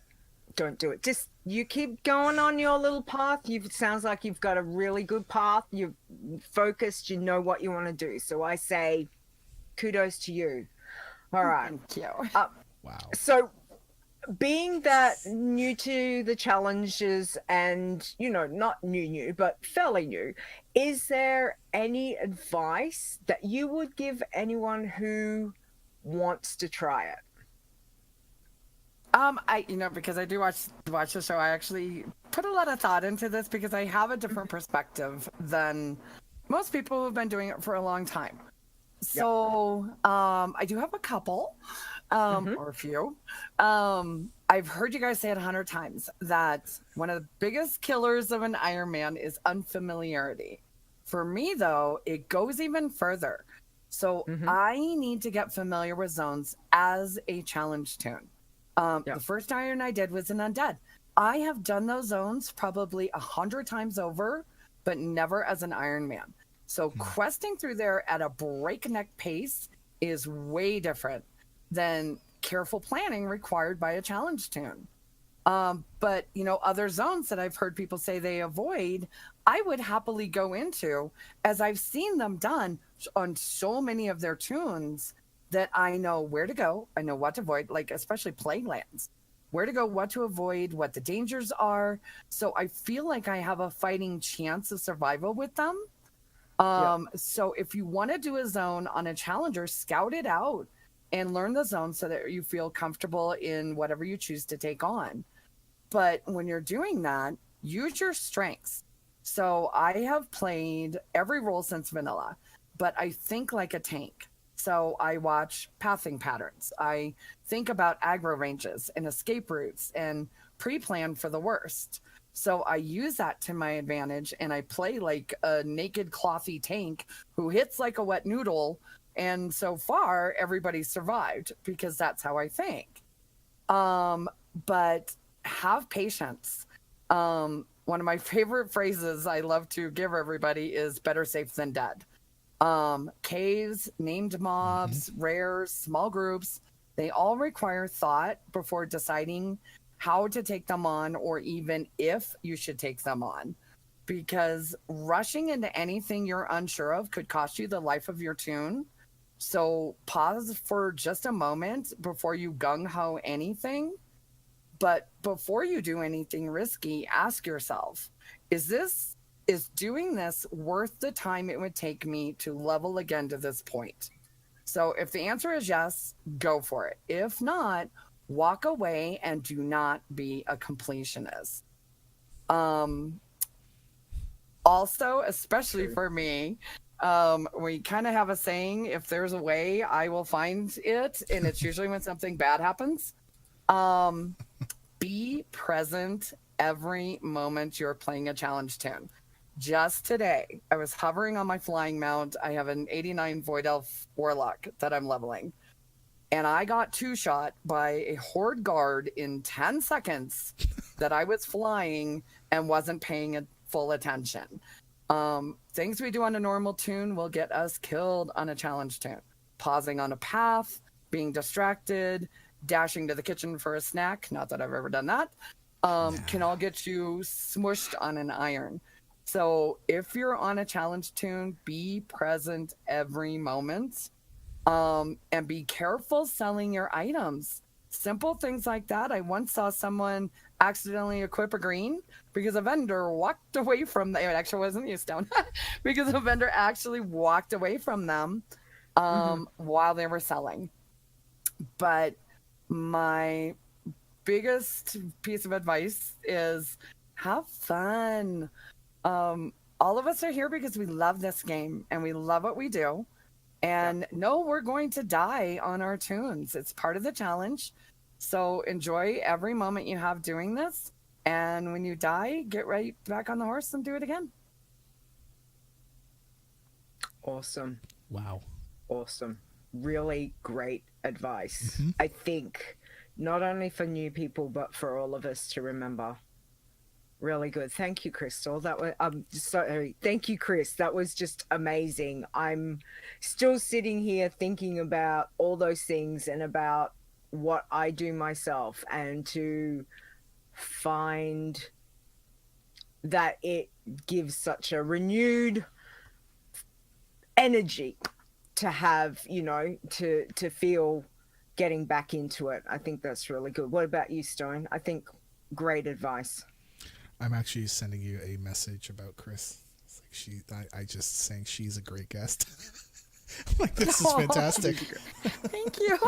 Don't do it. Just you keep going on your little path. It sounds like you've got a really good path. You're focused. You know what you want to do. So I say, kudos to you. All right. Thank you. Wow. So, being that new to the challenges and, not new, but fairly new, is there any advice that you would give anyone who wants to try it? Because I do watch the show, I actually put a lot of thought into this because I have a different perspective than most people who've been doing it for a long time. So, I do have a couple. Or a few. I've heard you guys say it 100 times that one of the biggest killers of an Iron Man is unfamiliarity. For me, though, it goes even further. So I need to get familiar with zones as a challenge toon. The first Iron I did was an undead. I have done those zones probably 100 times over, but never as an Iron Man. So questing through there at a breakneck pace is way different than careful planning required by a challenge toon. But other zones that I've heard people say they avoid, I would happily go into, as I've seen them done on so many of their toons that I know where to go, I know what to avoid, like especially Plaguelands, where to go, what to avoid, what the dangers are. So I feel like I have a fighting chance of survival with them. So if you want to do a zone on a challenger, scout it out and learn the zone so that you feel comfortable in whatever you choose to take on. But when you're doing that, use your strengths. So I have played every role since vanilla, but I think like a tank. So I watch pathing patterns. I think about aggro ranges and escape routes and pre-plan for the worst. So I use that to my advantage and I play like a naked clothy tank who hits like a wet noodle. And so far, everybody's survived because that's how I think. But have patience. One of my favorite phrases I love to give everybody is better safe than dead. Caves, named mobs, rares, small groups, they all require thought before deciding how to take them on or even if you should take them on. Because rushing into anything you're unsure of could cost you the life of your toon. So pause for just a moment before you gung-ho anything. But before you do anything risky, ask yourself, is doing this worth the time it would take me to level again to this point? So if the answer is yes, go for it. If not, walk away and do not be a completionist. Also, especially for me, we kind of have a saying, if there's a way, I will find it. And it's usually when something bad happens. Be present every moment you're playing a challenge tune. Just today, I was hovering on my flying mount. I have an 89 Void Elf Warlock that I'm leveling. And I got two-shot by a Horde guard in 10 seconds that I was flying and wasn't paying full attention. Things we do on a normal tune will get us killed on a challenge tune. Pausing on a path, being distracted, dashing to the kitchen for a snack, not that I've ever done that, can all get you smushed on an iron. So if you're on a challenge tune, be present every moment, and be careful selling your items. Simple things like that. I once saw someone accidentally equip a green because a vendor walked away from them. It actually wasn't you, Stone. Because a vendor actually walked away from them while they were selling. But my biggest piece of advice is have fun. All of us are here because we love this game and we love what we do. And no, we're going to die on our tunes. It's part of the challenge. So enjoy every moment you have doing this. And when you die, get right back on the horse and do it again. Awesome. Wow. Awesome. Really great advice. I think not only for new people, but for all of us to remember. Really good. Thank you, Crystal. That was sorry. Thank you, Chris. That was just amazing. I'm still sitting here thinking about all those things and about what I do myself, and to find that it gives such a renewed energy to have, you know, to feel getting back into it. I think that's really good. What about you, Stone? I think great advice. I'm actually sending you a message about Chris. It's like I just saying she's a great guest. Like, this is fantastic. Thank you.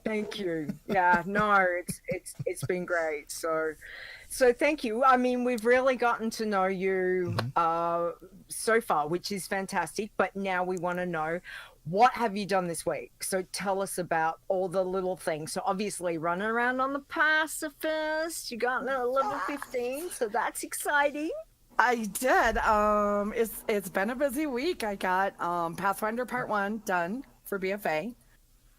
Thank you. Yeah, no, it's been great. So thank you. I mean, we've really gotten to know you so far, which is fantastic. But now we want to know, what have you done this week? So tell us about all the little things. So obviously running around on the pacifist, you got level 15, so that's exciting. I did. It's been a busy week. I got Pathfinder Part 1 done for BFA.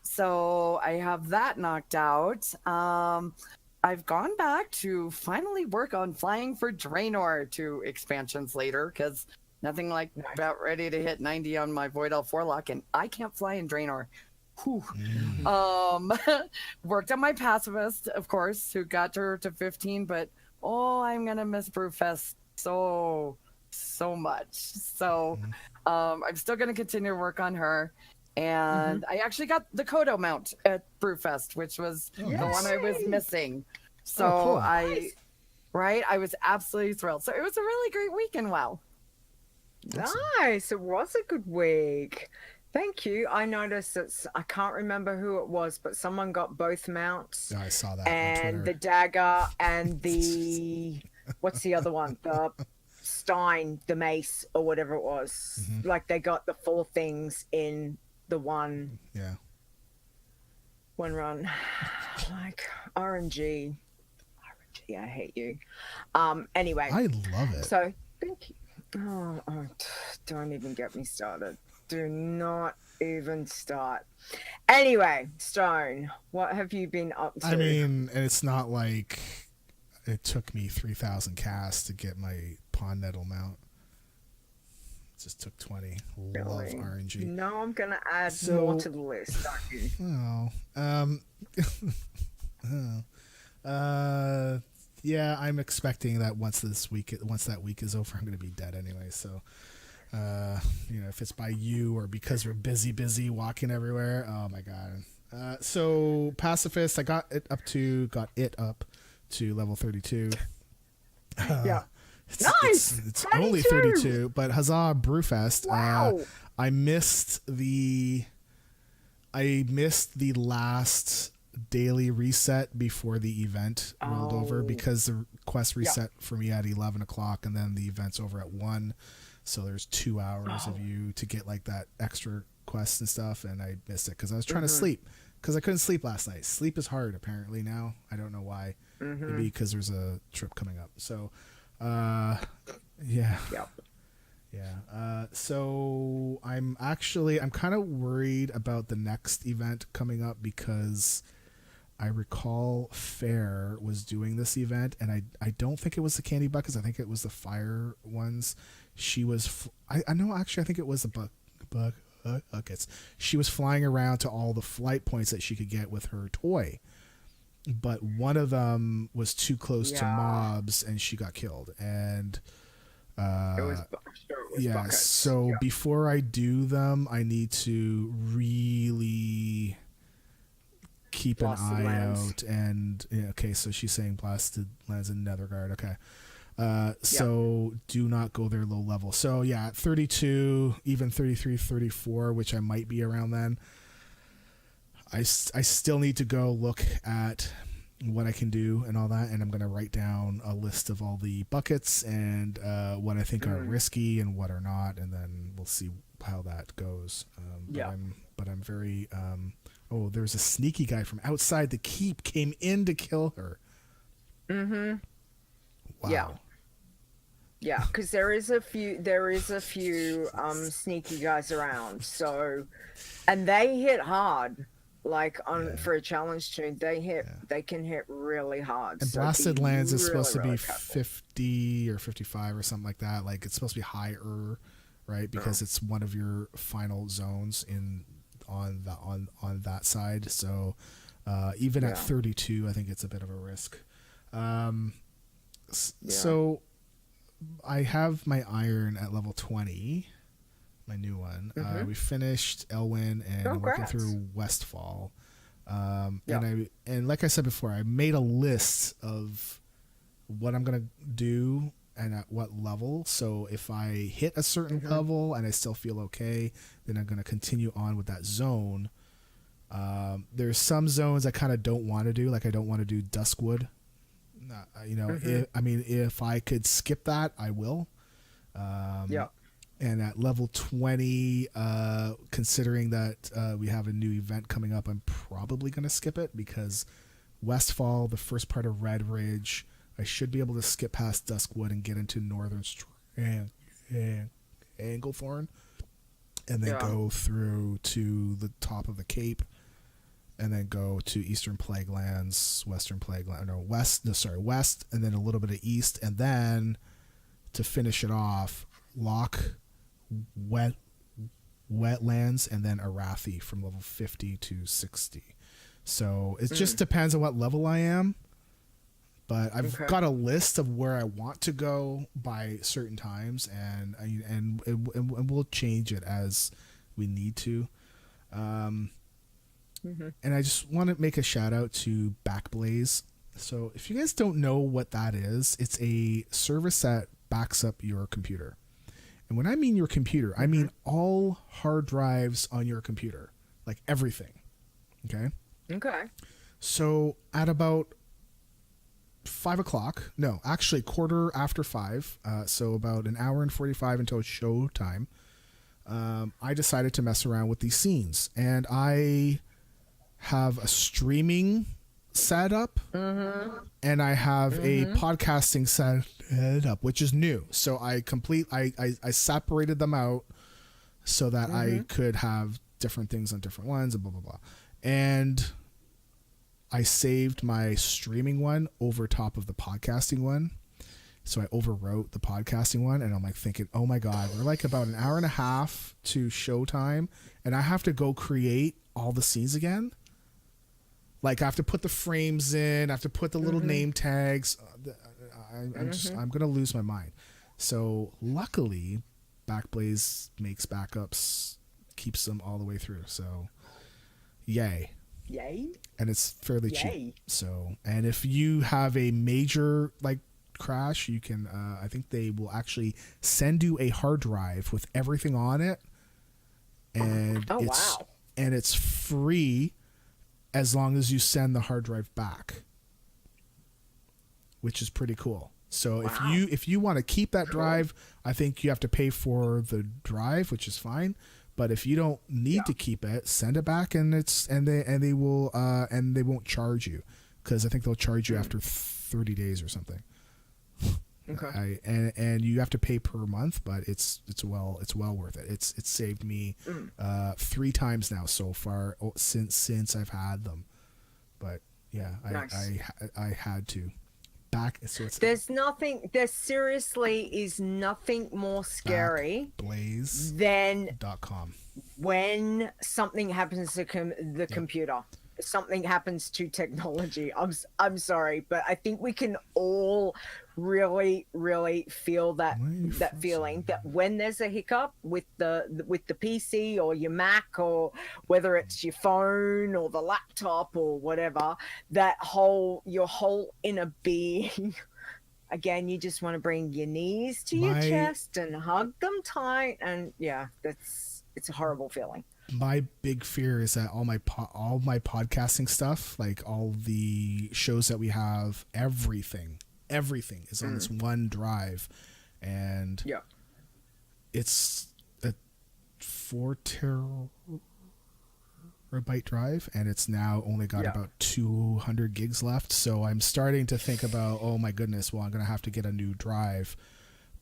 So I have that knocked out. I've gone back to finally work on flying for Draenor 2 expansions later, because nothing like about ready to hit 90 on my Void Elf Warlock, and I can't fly in Draenor. Worked on my pacifist, of course, who got her to 15, but I'm gonna miss Brewfest so much. So I'm still gonna continue to work on her. And I actually got the Kodo mount at Brewfest, which was the one I was missing. So cool. I was absolutely thrilled. So it was a really great weekend. Wow. Nice. It was a good week. Thank you. I noticed I can't remember who it was, but someone got both mounts. Yeah, I saw that. And the dagger and the what's the other one? The Stein, the mace, or whatever it was. Like, they got the 4 things in the one run. Like, RNG, I hate you. Anyway, I love it. So thank you. Oh, don't even get me started. Do not even start. Anyway, Stone, what have you been up to? I mean, it's not like it took me 3,000 casts to get my Pond Nettle mount. It just took 20. Love RNG. You know, I'm gonna add more to the list, aren't you? Yeah, I'm expecting that once that week is over, I'm going to be dead anyway. So, if it's by you or because we're busy walking everywhere, oh my god. So pacifist, I got it up to level 32. Yeah. Nice. It's only 32, but huzzah, Brewfest. Wow. I missed the I missed the last daily reset before the event rolled over, because the quest reset for me at 11 o'clock and then the event's over at 1. So there's 2 hours of you to get like that extra quest and stuff, and I missed it because I was trying to sleep, because I couldn't sleep last night. Sleep is hard apparently now. I don't know why. Maybe because there's a trip coming up. So yeah. So I'm kind of worried about the next event coming up, because I recall Fair was doing this event, and I don't think it was the candy buckets. I think it was the fire ones. She was I know, actually I think it was the buckets. She was flying around to all the flight points that she could get with her toy, but one of them was too close to mobs and she got killed. And buckets. So before I do them, I need to really keep Blasted an eye lands. out. And okay, so she's saying blasted lands in Netherguard. Okay. So do not go there low level. So yeah, at 32, even 33, 34, which I might be around then, I still need to go look at what I can do and all that, and I'm going to write down a list of all the buckets and what I think are risky and what are not, and then we'll see how that goes. But I'm very there's a sneaky guy from outside the keep came in to kill her. Wow. Yeah, because there is a few sneaky guys around. So, and they hit hard. Like for a challenge tune, they can hit really hard. And so Blasted Lands is supposed to be careful. 50 or 55 or something like that. Like it's supposed to be higher, right? Because it's one of your final zones on that side. So even at 32, I think it's a bit of a risk. So I have my iron at level 20, my new one. We finished Elwyn and I'm working through Westfall. And like I said before, I made a list of what I'm gonna do and at what level. So if I hit a certain level and I still feel okay, then I'm gonna continue on with that zone. There's some zones I kind of don't want to do, like I don't want to do Duskwood. If I could skip that, I will. And at level 20, considering that we have a new event coming up, I'm probably going to skip it, because Westfall, the first part of Red Ridge, I should be able to skip past Duskwood and get into Northern Anglethorn, and then go through to the top of the Cape, and then go to Eastern Plaguelands, West, and then a little bit of East, and then to finish it off, Loch Wetlands, and then Arathi from level 50 to 60. So it just depends on what level I am, but I've got a list of where I want to go by certain times, and we'll change it as we need to. And I just want to make a shout out to Backblaze. So if you guys don't know what that is, it's a service that backs up your computer. And when I mean your computer, I mean all hard drives on your computer, like everything. Okay. So at about 5 o'clock, no, actually 5:15, so about an hour and 45 until show time, I decided to mess around with these scenes, and I have a streaming setup, and I have a podcasting setup, which is new. So I separated them out so that I could have different things on different ones and blah, blah, blah. And I saved my streaming one over top of the podcasting one. So I overwrote the podcasting one, and I'm like thinking, oh my God, we're like about an hour and a half to showtime, and I have to go create all the scenes again. Like I have to put the frames in, I have to put the little name tags. I'm gonna lose my mind. So luckily, Backblaze makes backups, keeps them all the way through. So, yay! And it's fairly cheap. So, and if you have a major crash, you can. I think they will actually send you a hard drive with everything on it, and and it's free as long as you send the hard drive back, which is pretty cool. So if you want to keep that drive, I think you have to pay for the drive, which is fine. But if you don't need to keep it, send it back, and they won't charge you, because I think they'll charge you after 30 days or something. Okay. And you have to pay per month, but it's well worth it. It's saved me 3 times now so far since I've had them. But yeah, nice. I had to. Back, so it's there seriously is nothing more scary Blaze.com when something happens to the computer, something happens to technology. I'm sorry, but I think we can all really feel that feeling that when there's a hiccup with the PC or your Mac, or whether it's your phone or the laptop or whatever, your whole inner being, again, you just want to bring your knees to your chest and hug them tight, and it's a horrible feeling. My big fear is that all my podcasting stuff, like all the shows that we have, everything is on this one drive, and it's a 4 terabyte drive, and it's now only got about 200 gigs left. So I'm starting to think about, oh my goodness, well, I'm gonna have to get a new drive.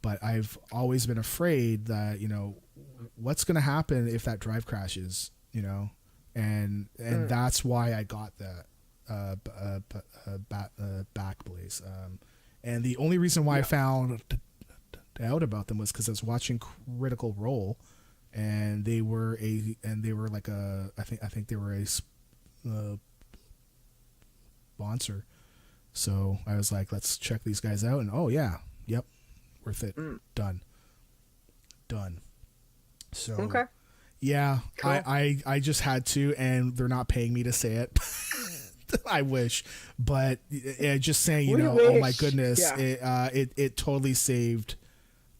But I've always been afraid that, what's gonna happen if that drive crashes, and that's why I got that Backblaze. And the only reason why I found out about them was because I was watching Critical Role, and they were like I think they were a sponsor. So I was like, let's check these guys out, and worth it. Done. So okay. Yeah, cool. I just had to, and they're not paying me to say it. I wish, but just saying, oh my goodness, it totally saved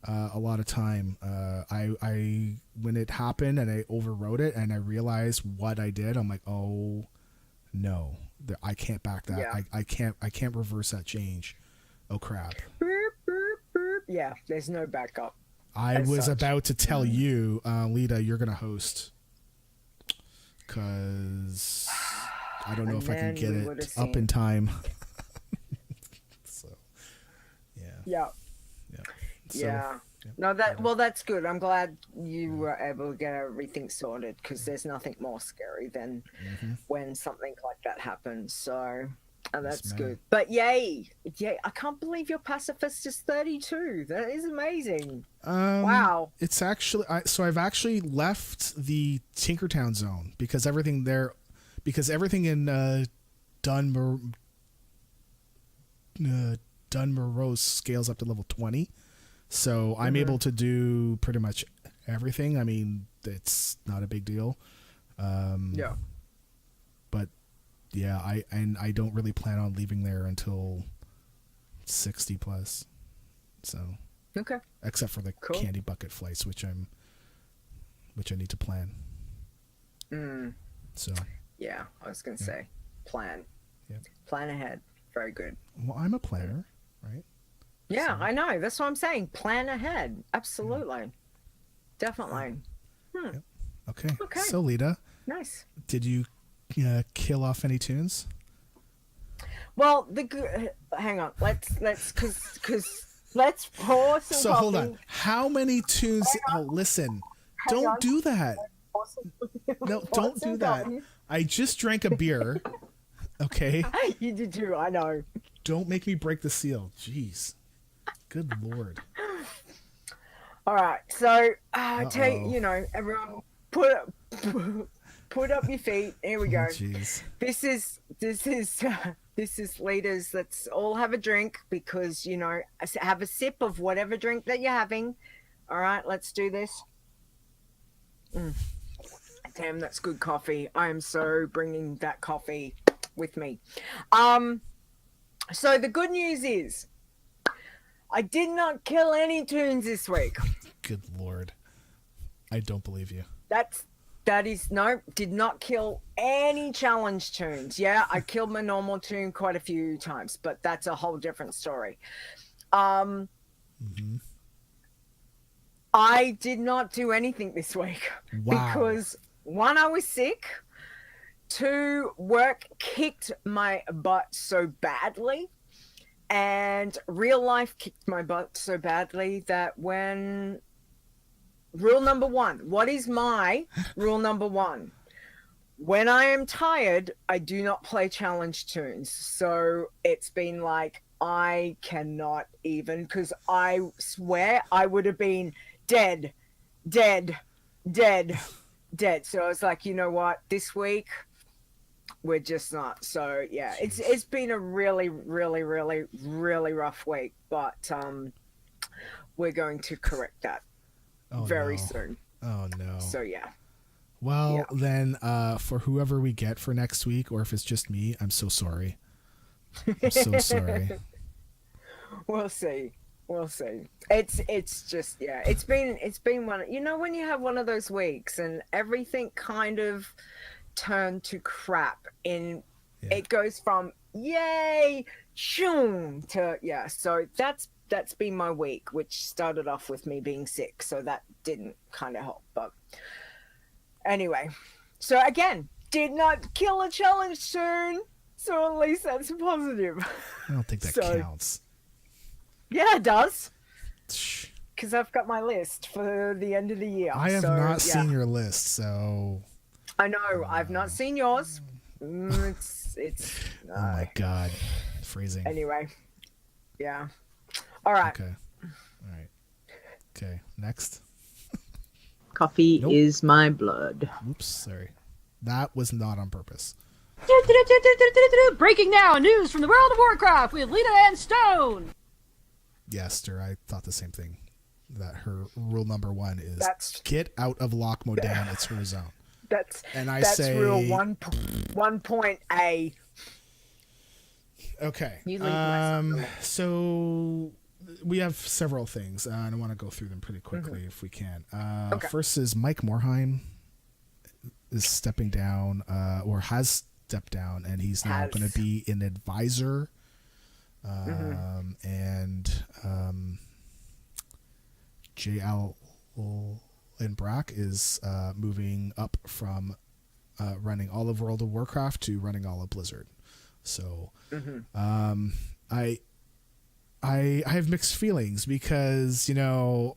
a lot of time. I when it happened and I overwrote it and I realized what I did, I'm like, oh no, I can't back that. I can't reverse that change. Oh crap. Yeah, there's no backup. I was about to tell you, Leeta, you're gonna host, because I don't know if I can get it up in time. So, No, that's good. I'm glad you were able to get everything sorted, because there's nothing more scary than when something like that happens. So, that's good. But yay! I can't believe your pacifist is 32. That is amazing. Wow. It's actually I've actually left the Tinkertown zone, because everything in Dunmerose scales up to level 20. So I'm able to do pretty much everything. I mean, it's not a big deal. But yeah, I don't really plan on leaving there until 60 plus. So okay. Except for the candy bucket flights, which I need to plan. So yeah, I was gonna say plan. Yeah. Plan ahead. Very good. Well, I'm a planner, right? Yeah, so. I know. That's what I'm saying. Plan ahead. Absolutely. Yeah. Definitely. Yeah. Okay. So, Leeta. Nice. Did you kill off any tunes? Well, hang on. Let's pour some So, hold on. How many tunes? Oh, listen. Don't do that. No, don't do that. I just drank a beer. Okay. You did too. I know. Don't make me break the seal. Jeez. Good Lord. All right. So, everyone, put up your feet. Here we go. Jeez. This is Leeta's. Let's all have a drink, because have a sip of whatever drink that you're having. All right. Let's do this. Damn, that's good coffee. I am so bringing that coffee with me. So the good news is I did not kill any tunes this week. Good Lord. I don't believe you. That is no, did not kill any challenge tunes. Yeah, I killed my normal tune quite a few times, but that's a whole different story. I did not do anything this week because one, I was sick. Two, work kicked my butt so badly, and real life kicked my butt so badly that when rule number one, what is my rule number one? When I am tired, I do not play challenge tunes. So it's been like, I cannot even, because I swear I would have been dead. So I was like, you know what? This week, we're just not. So yeah, it's been a really rough week, but we're going to correct that very soon. Oh no. So yeah. Well, then, for whoever we get for next week, or if it's just me, I'm so sorry. I'm so sorry. We'll see. It's just, yeah. It's been one. You know, when you have one of those weeks and everything kind of turned to crap. It goes from yay, shoom to yeah. So that's been my week, which started off with me being sick. So that didn't kind of help, but. Anyway, so again, did not kill a challenge soon, so at least that's a positive. I don't think that counts. Yeah, it does. Because I've got my list for the end of the year. I have not seen your list, so... I know, I've not seen yours. It's Oh my god. Freezing. Anyway. Yeah. Alright. Okay. Alright. Okay, next. Coffee is my blood. Oops, sorry. That was not on purpose. Breaking now, news from the world of Warcraft with Leeta Stone. Yeah, Esther, I thought the same thing. That her rule number one is get out of Loch Modan. It's her zone. That's say rule 1.A. Okay. So we have several things, and I want to go through them pretty quickly if we can. First is Mike Morhaime is stepping down, or has stepped down, and he's now going to be an advisor. And JL and Brack is moving up from running all of World of Warcraft to running all of Blizzard. So I have mixed feelings because, you know,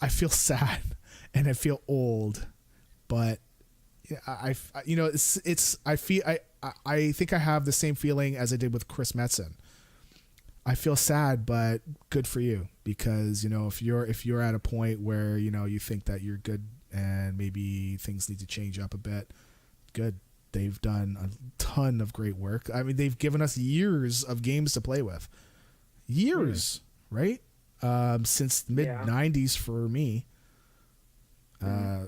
I feel sad and I feel old, but I think I have the same feeling as I did with Chris Metzen. I feel sad, but good for you, because, you know, if you're at a point where, you know, you think that you're good and maybe things need to change up a bit, good. They've done a ton of great work. I mean, they've given us years of games to play with. Years, right? Since the mid 90s for me. I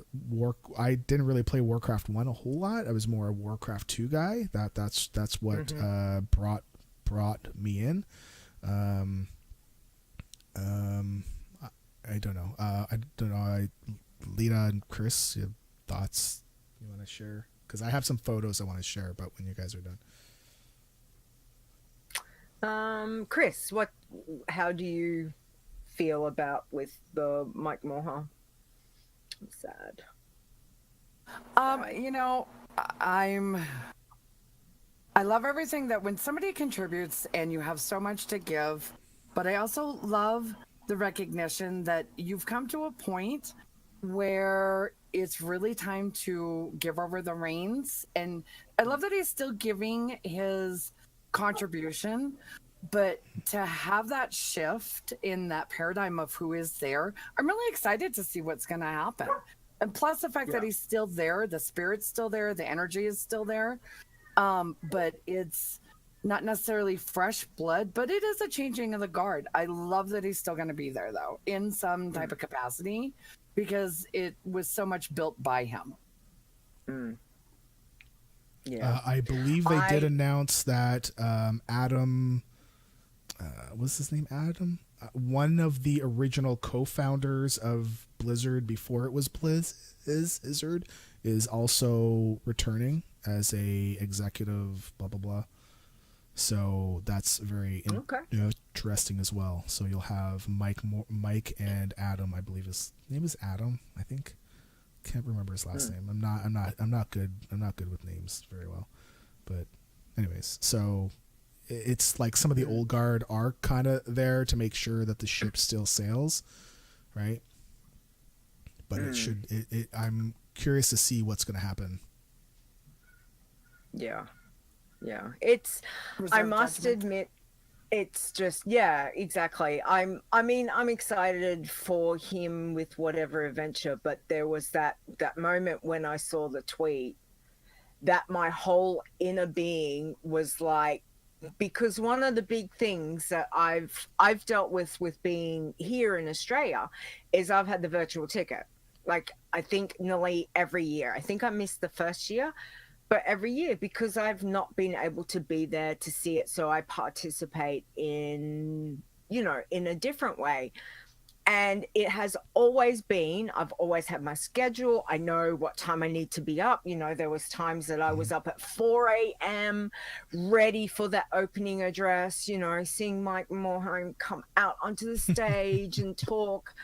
didn't really play Warcraft 1 a whole lot. I was more a Warcraft 2 guy. That's what brought me in. I don't know. Leeta and Chris, you have thoughts you want to share? Because I have some photos I want to share about when you guys are done. Chris, how do you feel about with the Mike Morhaime? I'm sad. You know, I love everything that when somebody contributes and you have so much to give, but I also love the recognition that you've come to a point where it's really time to give over the reins. And I love that he's still giving his contribution, but to have that shift in that paradigm of who is there, I'm really excited to see what's going to happen. And plus the fact that he's still there, the spirit's still there, the energy is still there. But it's not necessarily fresh blood, but it is a changing of the guard. I love that he's still going to be there, though, in some type of capacity, because it was so much built by him. Yeah, I believe they did announce that Adam, what's his name? one of the original co-founders of Blizzard before it was Blizzard is also returning as a executive, blah blah blah. So that's very interesting as well. So you'll have Mike and Adam. I believe his name is Adam. I think. Can't remember his last name. I'm not good with names very well. But anyways, so it's like some of the old guard are kind of there to make sure that the ship still sails, right? But I'm curious to see what's going to happen. Yeah. I must admit, it's just, exactly. I'm excited for him with whatever adventure, but there was that moment when I saw the tweet that my whole inner being was like, because one of the big things that I've dealt with being here in Australia is I've had the virtual ticket. Like, I think nearly every year. I think I missed the first year, but every year, because I've not been able to be there to see it. So I participate in a different way. And it has always been, I've always had my schedule. I know what time I need to be up. There was times that I was up at 4 a.m. ready for that opening address, seeing Mike Morhaime come out onto the stage and talk.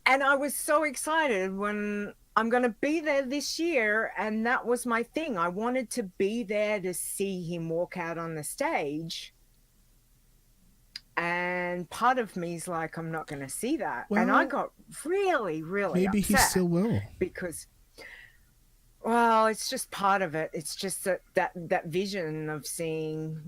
And I was so excited when I'm going to be there this year. And that was my thing. I wanted to be there to see him walk out on the stage. And part of me is like, I'm not going to see that. And I got really, really maybe upset. He still will. Because, well, it's just part of it. It's just that vision of seeing,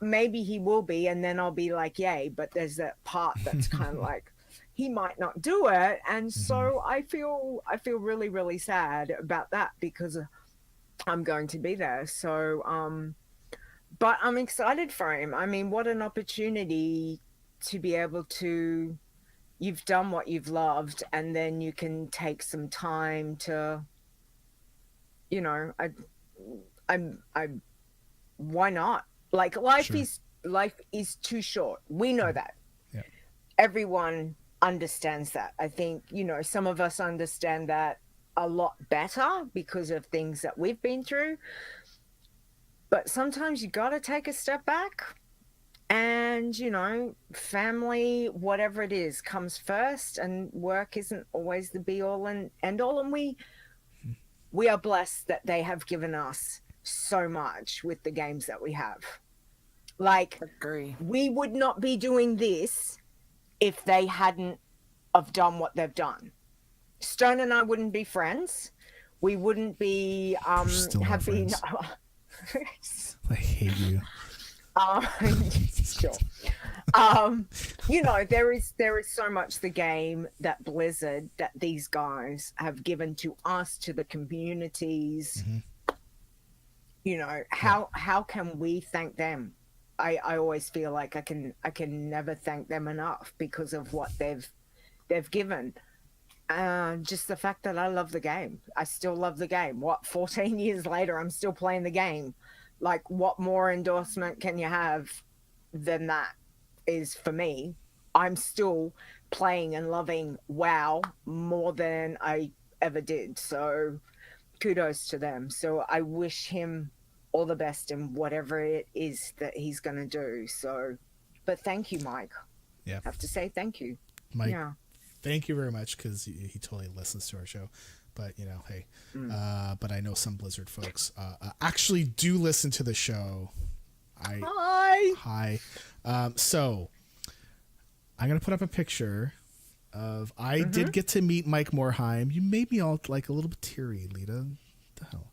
maybe he will be. And then I'll be like, yay. But there's that part that's kind of like, he might not do it. And so I feel really, really sad about that because I'm going to be there. So, but I'm excited for him. I mean, what an opportunity to be able to, you've done what you've loved, and then you can take some time to, why not? Like, life is too short. We know that. Yeah. Everyone understands that. I think, some of us understand that a lot better because of things that we've been through. But sometimes you got to take a step back and, family, whatever it is, comes first, and work isn't always the be all and end all. And we are blessed that they have given us so much with the games that we have. Like, Agree. We would not be doing this if they hadn't have done what they've done. Stone and I wouldn't be friends. We wouldn't be, have been... I hate you. Sure. There is so much the game that Blizzard, that these guys have given to us, to the communities. How can we thank them? I always feel like I can never thank them enough because of what they've given. Just the fact that I love the game. I still love the game. 14 years later, I'm still playing the game. Like, what more endorsement can you have than that is for me? I'm still playing and loving WoW more than I ever did. So kudos to them. So I wish him all the best in whatever it is that he's going to do. So, but thank you, Mike. Yeah. I have to say thank you. Mike, yeah. Thank you very much, because he totally listens to our show. But, hey, but I know some Blizzard folks actually do listen to the show. Hi. So I'm going to put up a picture of, I did get to meet Mike Morhaime. You made me all like a little bit teary, Leeta. What the hell?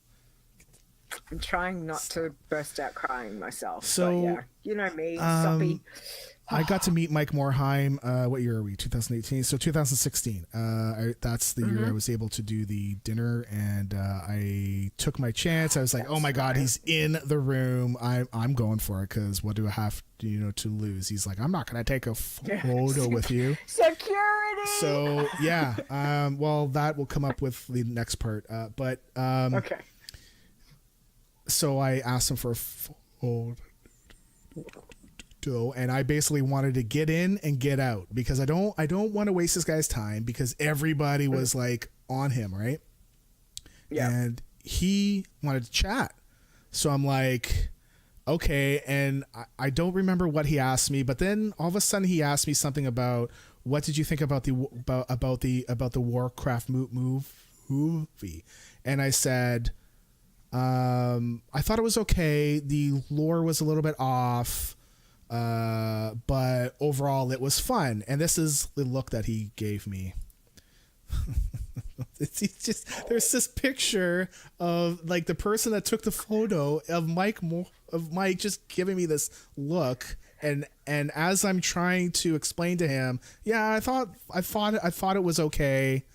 I'm trying not to burst out crying myself. So, but yeah, you know me, soppy. I got to meet Mike Morhaime. What year are we? 2018. So 2016. That's the year I was able to do the dinner, and I took my chance. I was like, "Oh my God, he's in the room. I'm going for it, because what do I have, to lose?" He's like, "I'm not gonna take a photo with you." Security. So yeah. Well, that will come up with the next part. But okay. So I asked him for a photo. and I basically wanted to get in and get out because I don't want to waste this guy's time because everybody was like on him, right? Yeah. And he wanted to chat. So I'm like, okay. And I don't remember what he asked me, but then all of a sudden he asked me something about what did you think about the Warcraft movie? And I said, I thought it was okay. The lore was a little bit off, but overall it was fun. And this is the look that he gave me. It's just there's this picture of like the person that took the photo of Mike just giving me this look, and as I'm trying to explain to him, yeah, I thought it was okay.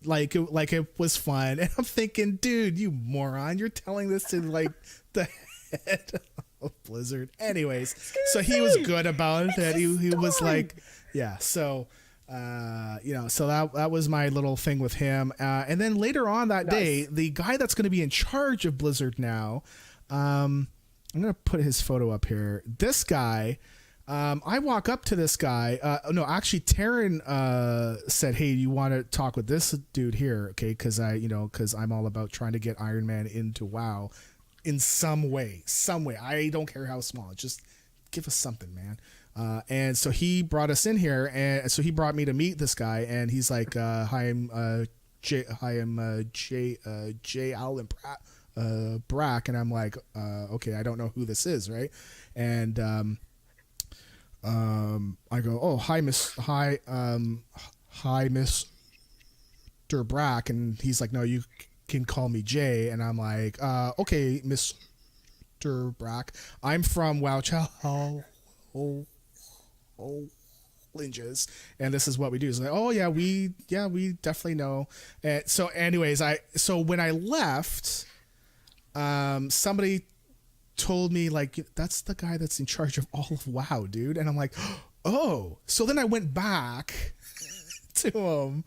Like it was fun, and I'm thinking, dude, you moron, you're telling this to like the head of Blizzard. Anyways, so he was good about it. He was like, yeah. So, so that was my little thing with him. And then later on that day, the guy that's going to be in charge of Blizzard now, I'm going to put his photo up here. This guy. I walk up to this guy. Actually, Taryn said, "Hey, you want to talk with this dude here, okay? Because I'm all about trying to get Iron Man into WoW in some way. I don't care how small. Just give us something, man." And so he brought us in here, and so he brought me to meet this guy, and he's like, "Hi, I'm Jay Allen Brack," and I'm like, "Okay, I don't know who this is, right?" And I go, "Oh, hi, Mr. Brack," and he's like, "No, you can call me Jay," and I'm like, "Okay, Mr. Brack, I'm from WoW Challenges, and this is what we do." It's like, "Oh yeah, we definitely know." And so, anyways, when I left, somebody told me like, "That's the guy that's in charge of all of WoW, dude." And I'm like, "Oh." So then I went back to him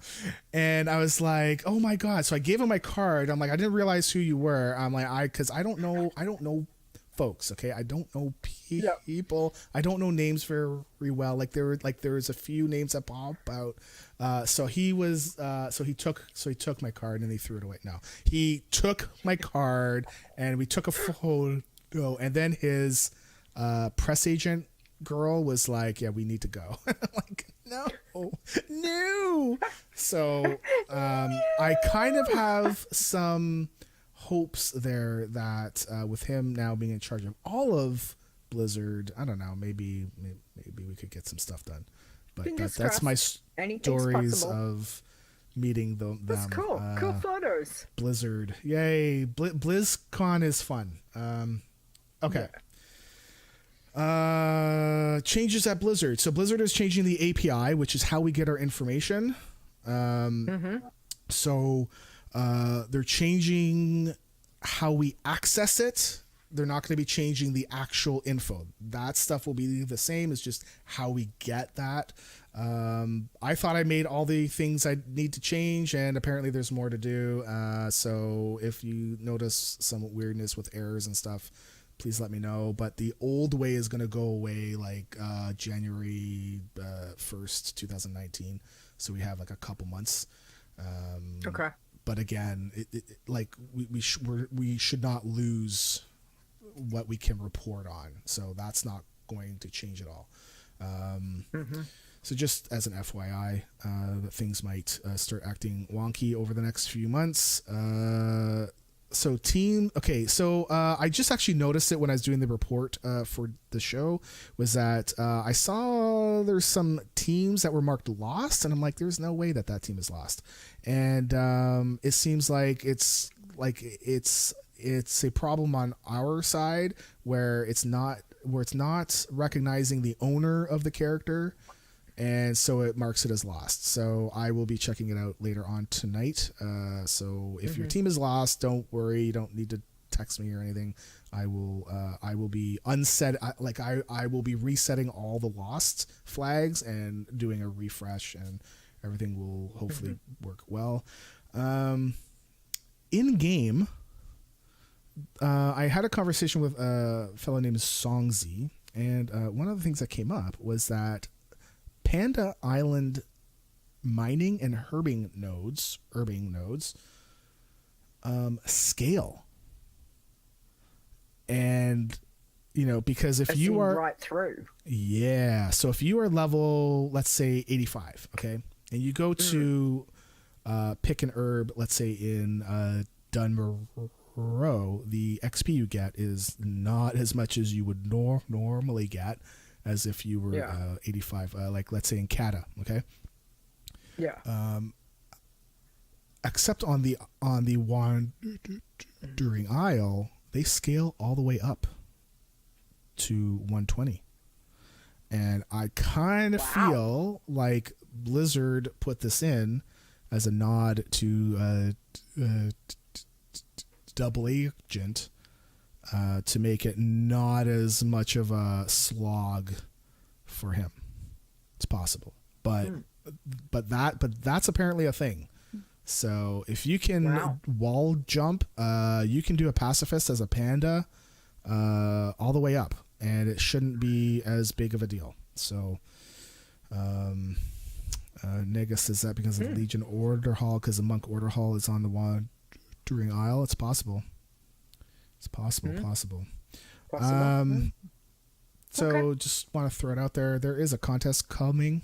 and I was like, "Oh my God." So I gave him my card. I'm like, "I didn't realize who you were." I'm like, because I don't know folks. Okay. I don't know people. I don't know names very well. Like there was a few names that pop out. So he took my card and he threw it away. No, he took my card and we took a photo. And then his press agent girl was like, "Yeah, we need to go." I'm like, no. So I kind of have some hopes there that with him now being in charge of all of Blizzard, I don't know, maybe we could get some stuff done. But that's my stories of meeting them. That's cool. Cool photos. Blizzard, yay! BlizzCon is fun. Okay. Yeah. Changes at Blizzard. So Blizzard is changing the API, which is how we get our information. So they're changing how we access it. They're not going to be changing the actual info. That stuff will be the same. It's just how we get that. I thought I made all the things I need to change, and apparently there's more to do. So if you notice some weirdness with errors and stuff, please let me know. But the old way is going to go away like January 1st, 2019. So we have like a couple months. Okay. But again, we should not lose what we can report on. So that's not going to change at all. So just as an FYI, things might start acting wonky over the next few months. So I just actually noticed it when I was doing the report for the show, was that I saw there's some teams that were marked lost, and I'm like, there's no way that team is lost. And it seems like it's a problem on our side where it's not recognizing the owner of the character, and so it marks it as lost. So I will be checking it out later on tonight. So if your team is lost, don't worry. You don't need to text me or anything. I will be I will be resetting all the lost flags and doing a refresh, and everything will hopefully work well. In game, I had a conversation with a fellow named Songzi, And one of the things that came up was that Panda Island mining and herbing nodes scale. And because if you are right through, so if you are level, let's say 85, okay, and you go to pick an herb, let's say in Dunmore, the XP you get is not as much as you would normally get as if you were 85, like let's say in Kata, okay. Except on the Wandering Isle, they scale all the way up to 120. And I kind of feel like Blizzard put this in as a nod to Double Agent to make it not as much of a slog for him. It's possible. But that's apparently a thing. So if you can wall jump, you can do a pacifist as a panda all the way up, and it shouldn't be as big of a deal. So Negus says that because of Legion Order Hall, because the Monk Order Hall is on the Wandering Isle. It's possible. It's possible. So just want to throw it out there. There is a contest coming.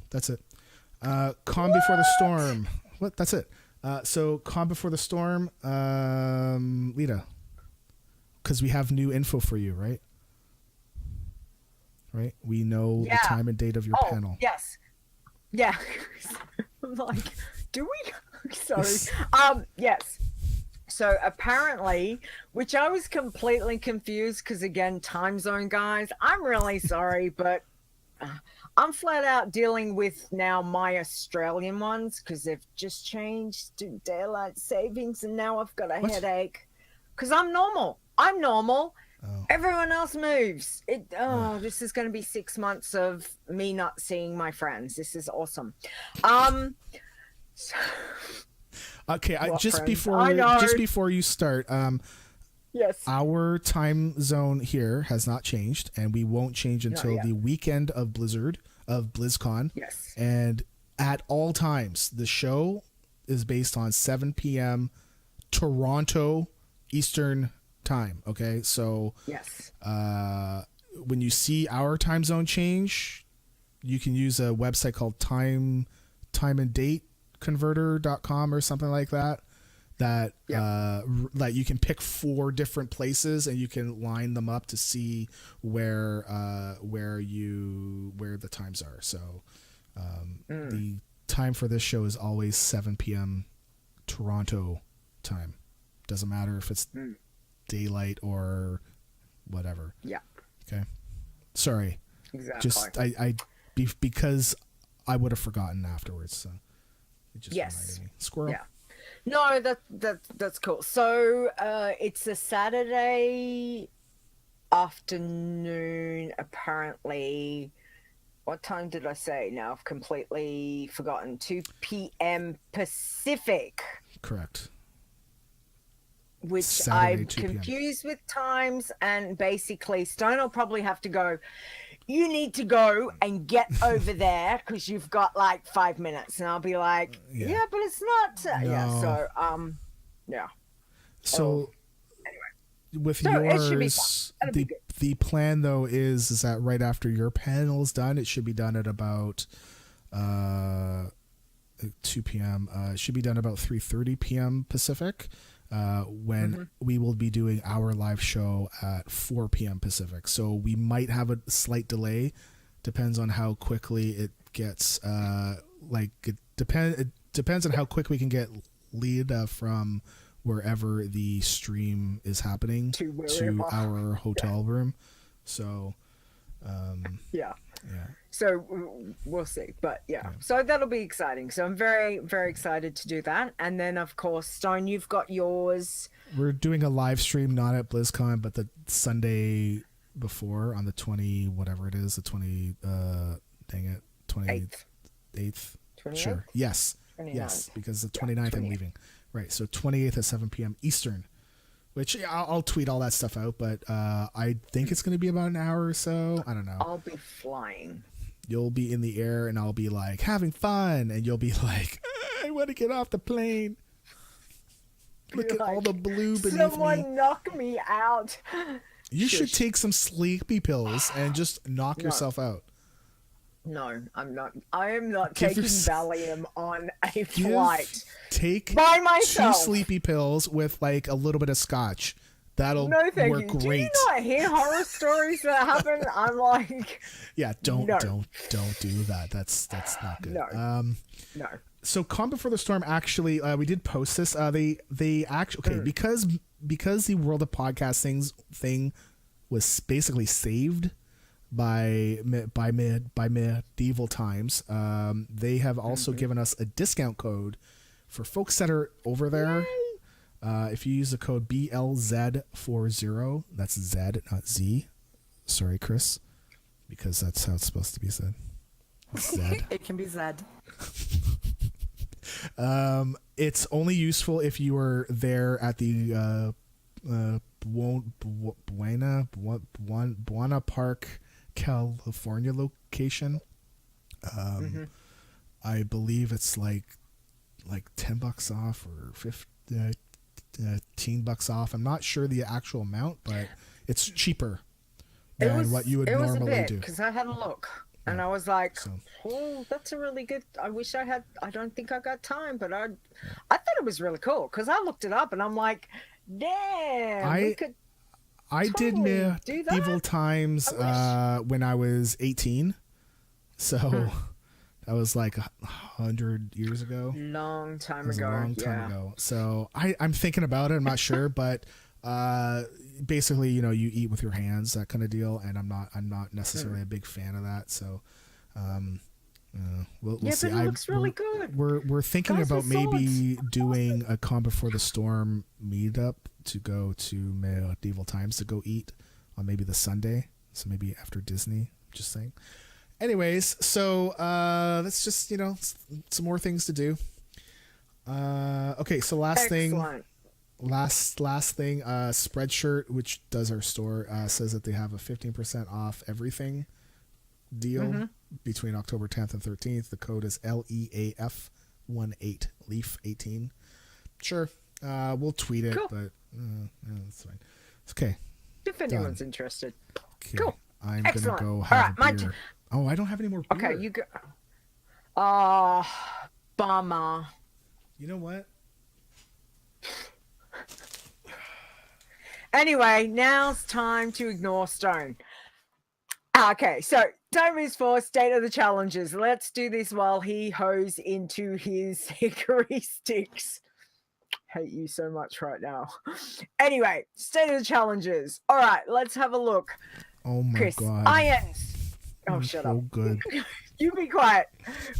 That's it. Calm Before the Storm. What? That's it. So Calm Before the Storm, Leeta, because we have new info for you, right? Right? We know the time and date of your panel. Yes. Yeah. I'm like, do we? Sorry. Yes. So apparently, which I was completely confused because, again, time zone guys, I'm really sorry, but I'm flat out dealing with now my Australian ones because they've just changed to daylight savings, and now I've got a headache because I'm normal. Oh. Everyone else moves. This is going to be 6 months of me not seeing my friends. This is awesome. Okay, just before you start, yes, our time zone here has not changed, and we won't change until the weekend of BlizzCon. Yes, and at all times, the show is based on 7 p.m. Toronto Eastern time. Okay, so yes, when you see our time zone change, you can use a website called time and date converter.com or something like that you can pick 4 different places and you can line them up to see where the times are. So the time for this show is always 7 p.m. Toronto time. Doesn't matter if it's daylight or whatever. Okay, sorry. Exactly. Just because I would have forgotten afterwards, so it just reminded me. Squirrel. Yeah. No, that's cool. So it's a Saturday afternoon, apparently. What time did I say? Now I've completely forgotten. 2 p.m. Pacific. Correct. Which Saturday, I'm 2 p.m. confused with times, and basically Stone will probably have to go, you need to go and get over there because you've got like 5 minutes. And I'll be like, yeah but it's not. No. Yeah, so, So, anyway. With So it should be yours, fun. That'll be good. the plan, though, is that right after your panel is done, it should be done at about 2 p.m. It should be done about 3:30 p.m. Pacific. When we will be doing our live show at 4 p.m. Pacific. So we might have a slight delay. Depends on how quickly it gets. It depends on how quick we can get Leeta from wherever the stream is happening to our hotel room. So, yeah. So we'll see, but so that'll be exciting. So I'm very, very excited to do that. And then of course, Stone, you've got yours. We're doing a live stream, not at BlizzCon, but the Sunday before on the 20, whatever it is, the 20, 28th. Sure. Yes. 29th. Yes. Because the 29th I'm leaving. Right. So 28th at 7 p.m. Eastern, which I'll tweet all that stuff out, but I think it's going to be about an hour or so. I don't know. I'll be flying. You'll be in the air, and I'll be like having fun, and you'll be like, I want to get off the plane. Look at all the blue beneath Someone me. knock me out. You should take some sleepy pills and just knock yourself out. No, I'm not. I am not Give taking yours- Valium on a flight Take by 2 myself. sleepy pills with like a little bit of scotch. That'll No, thank work you. great. Do you not hear horror stories that happen? I'm like, Yeah, don't No. do that. That's not good. No. no. So Calm Before the Storm, actually, we did post this. They actually because the World of Podcasting thing was basically saved by medieval times. They have also given us a discount code for folks that are over there. If you use the code BLZ40, that's Z, not Z. Sorry, Chris, because that's how it's supposed to be said. Z. It can be Zed. It's only useful if you are there at the Buena Park, California location. I believe it's like $10 off or $15 off. I'm not sure the actual amount, but it's cheaper than what you would normally do. Because I had a look. And I was like, So- oh, that's a really good. I wish I had. I don't think I got time, but I thought it was really cool because I looked it up and I'm like, damn, we could. I did totally do that. medieval times when I was 18, so that was like 100 years ago. Long time It was ago. a long time ago. So I'm thinking about it. I'm not sure, but basically, you eat with your hands, that kind of deal, and I'm not necessarily a big fan of that. So we'll Yeah, see. but it looks really good. We're thinking Guys about with swords. maybe doing a Calm Before the Storm meetup to go to medieval times to go eat on maybe the Sunday. So maybe after Disney. Just saying. Anyways, so that's just some more things to do. Okay, so last thing, Spreadshirt, which does our store, says that they have a 15% off everything deal between October 10th and 13th. The code is LEAF18, Leaf18. Sure, we'll tweet it, Cool. but that's fine. It's okay. If anyone's interested. Okay. Cool. I'm Excellent. gonna go All have right, a my beer. Oh, I don't have any more beer. Okay, you go. Bummer. You know what? Anyway, now's time to ignore Stone. Okay, so time is for State of the Challenges. Let's do this while he hoes into his hickory sticks. Hate you so much right now. Anyway, State of the Challenges. All right, let's have a look. Oh my Chris, god. irons. Oh, I'm shut so up. good. You be quiet.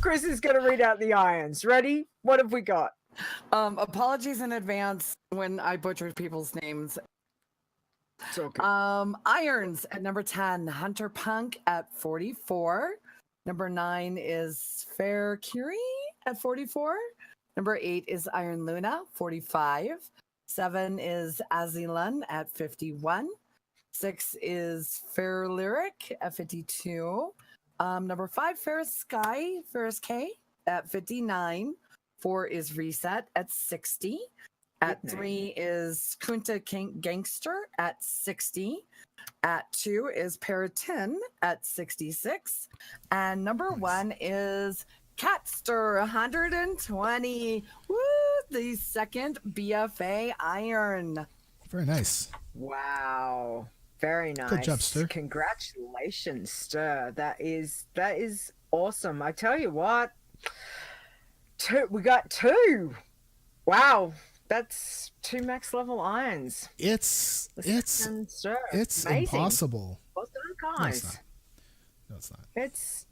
Chris is going to read out the irons. Ready? What have we got? Apologies in advance when I butchered people's names. It's okay. Irons at number 10, Hunter Punk at 44. Number 9 is Fair Curie at 44. Number 8 is Iron Luna, 45. 7 is Azilun at 51. 6 is Fair Lyric at 52. Number 5, Ferris K at 59. 4 is Reset at 60. At Good 3 is Kunta Gangster at 60. At 2 is Paratin at 66. And number 1 is Catster 120. Woo! The second BFA Iron. Very nice. Wow. Very nice. Good job, Stir. Congratulations, Stir. That is awesome. I tell you what. We got 2. Wow. That's 2 max level irons. It's Amazing. impossible. Well done, No, it's guys. not. No, it's not. It's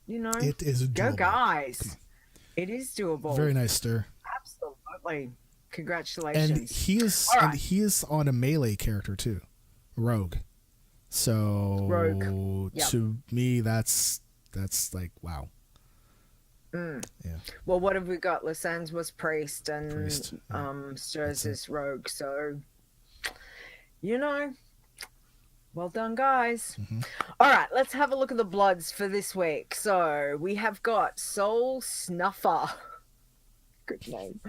It is doable. go guys. It is doable. Very nice, Stir. Absolutely. Congratulations. And All right. he is on a melee character too, Rogue. So Rogue. Yep. to me, that's like wow. Mm. Yeah. Well, what have we got? Lisanne's was priest and Priest, yeah. Stirs is rogue. So you know, well done, guys. Mhm. All right, let's have a look at the bloods for this week. So we have got Soul Snuffer. Good name.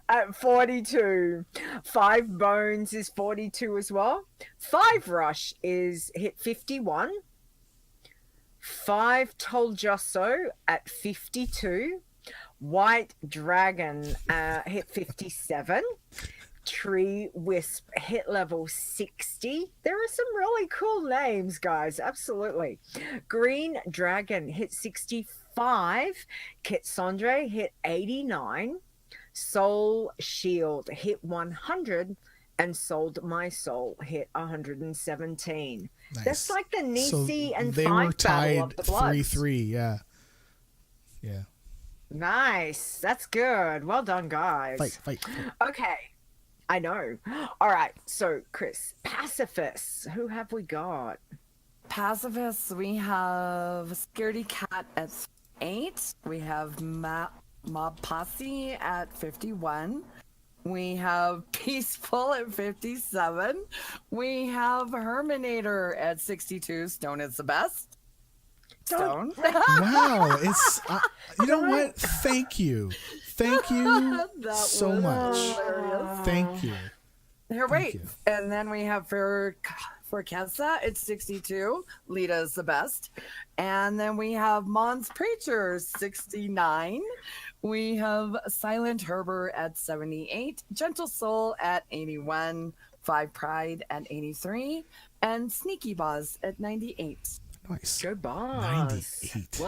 At 42. 5 Bones is 42 as well. 5 Rush is hit 51. 5 Toljoso at 52. White Dragon hit 57. Tree Wisp hit level 60. There are some really cool names, guys. Absolutely. Green Dragon hit 65. Kitsandre hit 89. Soul Shield hit 100. And Sold My Soul hit 117. Nice. That's like the Nisi and they Five were battle of tied the Bloods. 3-3. Yeah. Yeah. Nice. That's good. Well done, guys. Fight. Okay. I know. All right. So, Chris, pacifists. Who have we got? Pacifists, we have Scaredy Cat at 8. We have Mob Posse at 51. We have Peaceful at 57. We have Herminator at 62. Stone is the best. Stone. Wow. It's, you know what? Thank you That so was much. hilarious. Thank you. Here, Thank wait. you. And then we have for Kessa, it's 62. Leeta is the best. And then we have Mon's Preacher, 69. We have Silent Herber at 78. Gentle Soul at 81. 5 Pride at 83. And Sneaky Boz at 98. Nice. Good boss. 98.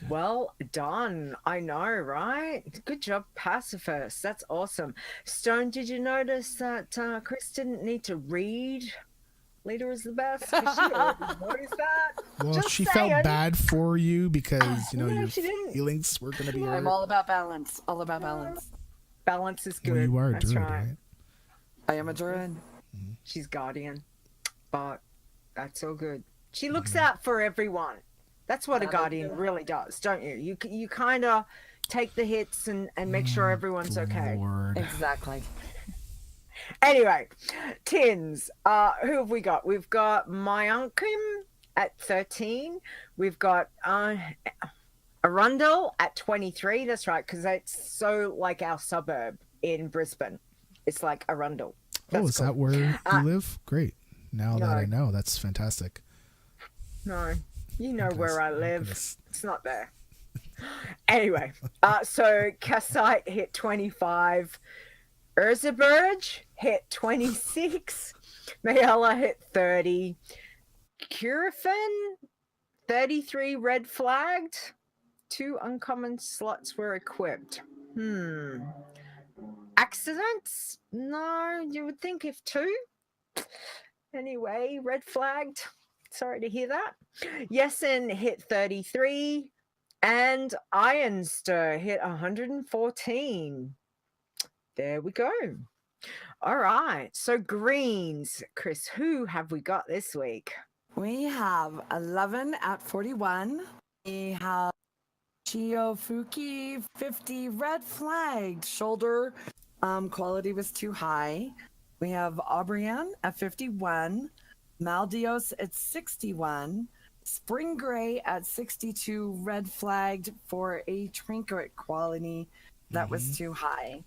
Well done. I know, right? Good job, pacifists. That's awesome. Stone, did you notice that Chris didn't need to read Leader is the best? 'Cause she already noticed that. Well, Just she saying. felt bad for you because, you know, No, your she didn't. feelings were going to be I'm hurt. all about balance. All about balance. Balance is good. Well, you are a That's druid, right. right? I am a druid. She's guardian, but that's all good. She looks Mm-hmm. out for everyone. That's what a That'll guardian do. really does, don't you? You kind of take the hits and make sure everyone's okay. Lord. Exactly. Anyway, Tins, who have we got? We've got Myunkim at 13. We've got Arundel at 23. That's right, because that's so like our suburb in Brisbane. It's like Arundel. Oh, is that where you live? Great. Now that I no. know, that's fantastic. No, you know where I live. goodness. It's not there. Anyway, so Kassite hit 25. Urzaburg hit 26. Mayella hit 30. Curafin, 33 red flagged. 2 uncommon slots were equipped. Accidents? No, you would think if 2. Anyway, red flagged. Sorry to hear that. Yesen hit 33. And Ironster hit 114. There we go. All right. So greens, Chris, who have we got this week? We have 11 at 41. We have Chiofuki 50 red flagged. Shoulder quality was too high. We have Aubrian at 51. Maldios at 61. Spring Gray at 62 red flagged for a trinket quality that was too high.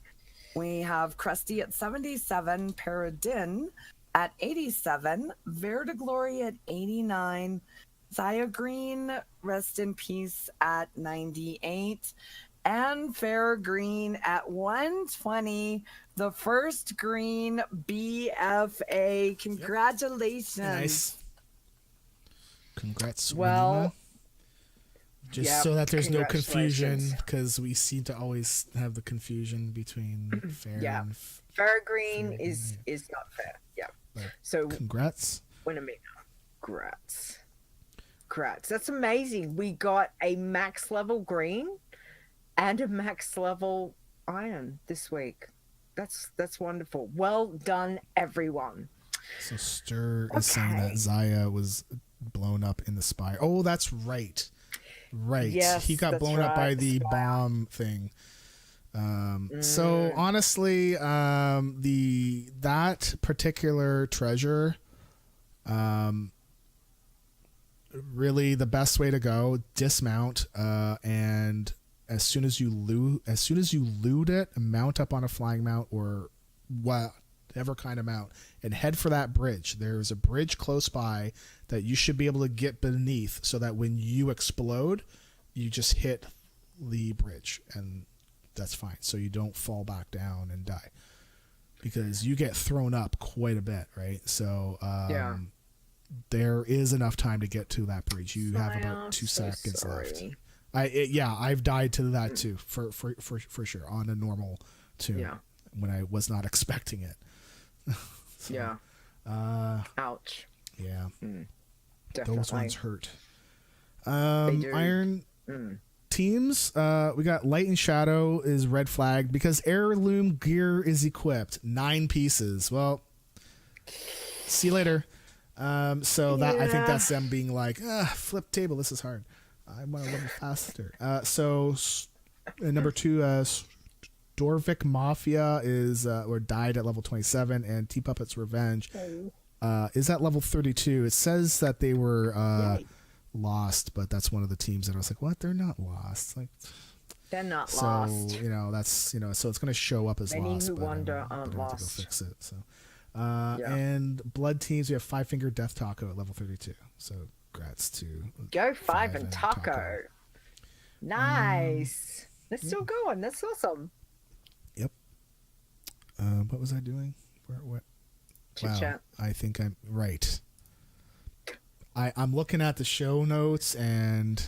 We have Krusty at 77, Paradin at 87, Verde Glory at 89, Thia Green, Rest in Peace at 98, and Fair Green at 120, the first green BFA. Congratulations. Nice. Congrats, Well, Winima. Just yep, so that there's no confusion, congratulations. because we seem to always have the confusion between fair Yeah. and Fair green Fair is green, not fair. Yeah. But So congrats. Winamina. Grats. That's amazing. We got a max level green and a max level iron this week. That's wonderful. Well done, everyone. So Stir is saying that Okay. Zaya was blown up in the spire. Oh, that's right. Right. Yes, he got that's blown up by right, the Spire. bomb thing. So honestly, that particular treasure, really the best way to go, dismount, and as soon as you loot it, mount up on a flying mount or whatever kind of mount and head for that bridge. There's a bridge close by that you should be able to get beneath so that when you explode, you just hit the bridge and that's fine. So you don't fall back down and die because you get thrown up quite a bit, right? So, there is enough time to get to that bridge. You have about 2 seconds left. I've died to that too, for sure, on a normal tune. Yeah. When I was not expecting it. So, yeah. Ouch. Yeah. Definitely. Those ones hurt. They do. Iron teams. We got Light and Shadow is red flagged because heirloom gear is equipped. 9 pieces. Well, see you later. So that I think that's them being like, flip table. This is hard. I want to level faster. So number 2, Dorvik Mafia is or died at level 27, and T Puppet's Revenge is at level 32. It says that they were lost, but that's one of the teams that I was like, what? They're not lost. Like, they're not so, lost. That's so it's going to show up as Many lost. who but wander aren't they're going to go lost. fix it. So, and Blood teams, we have 5 Finger Death Taco at level 32. So, congrats to Go 5 and Taco. Nice. They're still going. That's awesome. Yep. What was I doing? What? Chit chat. I think I'm right. I'm looking at the show notes and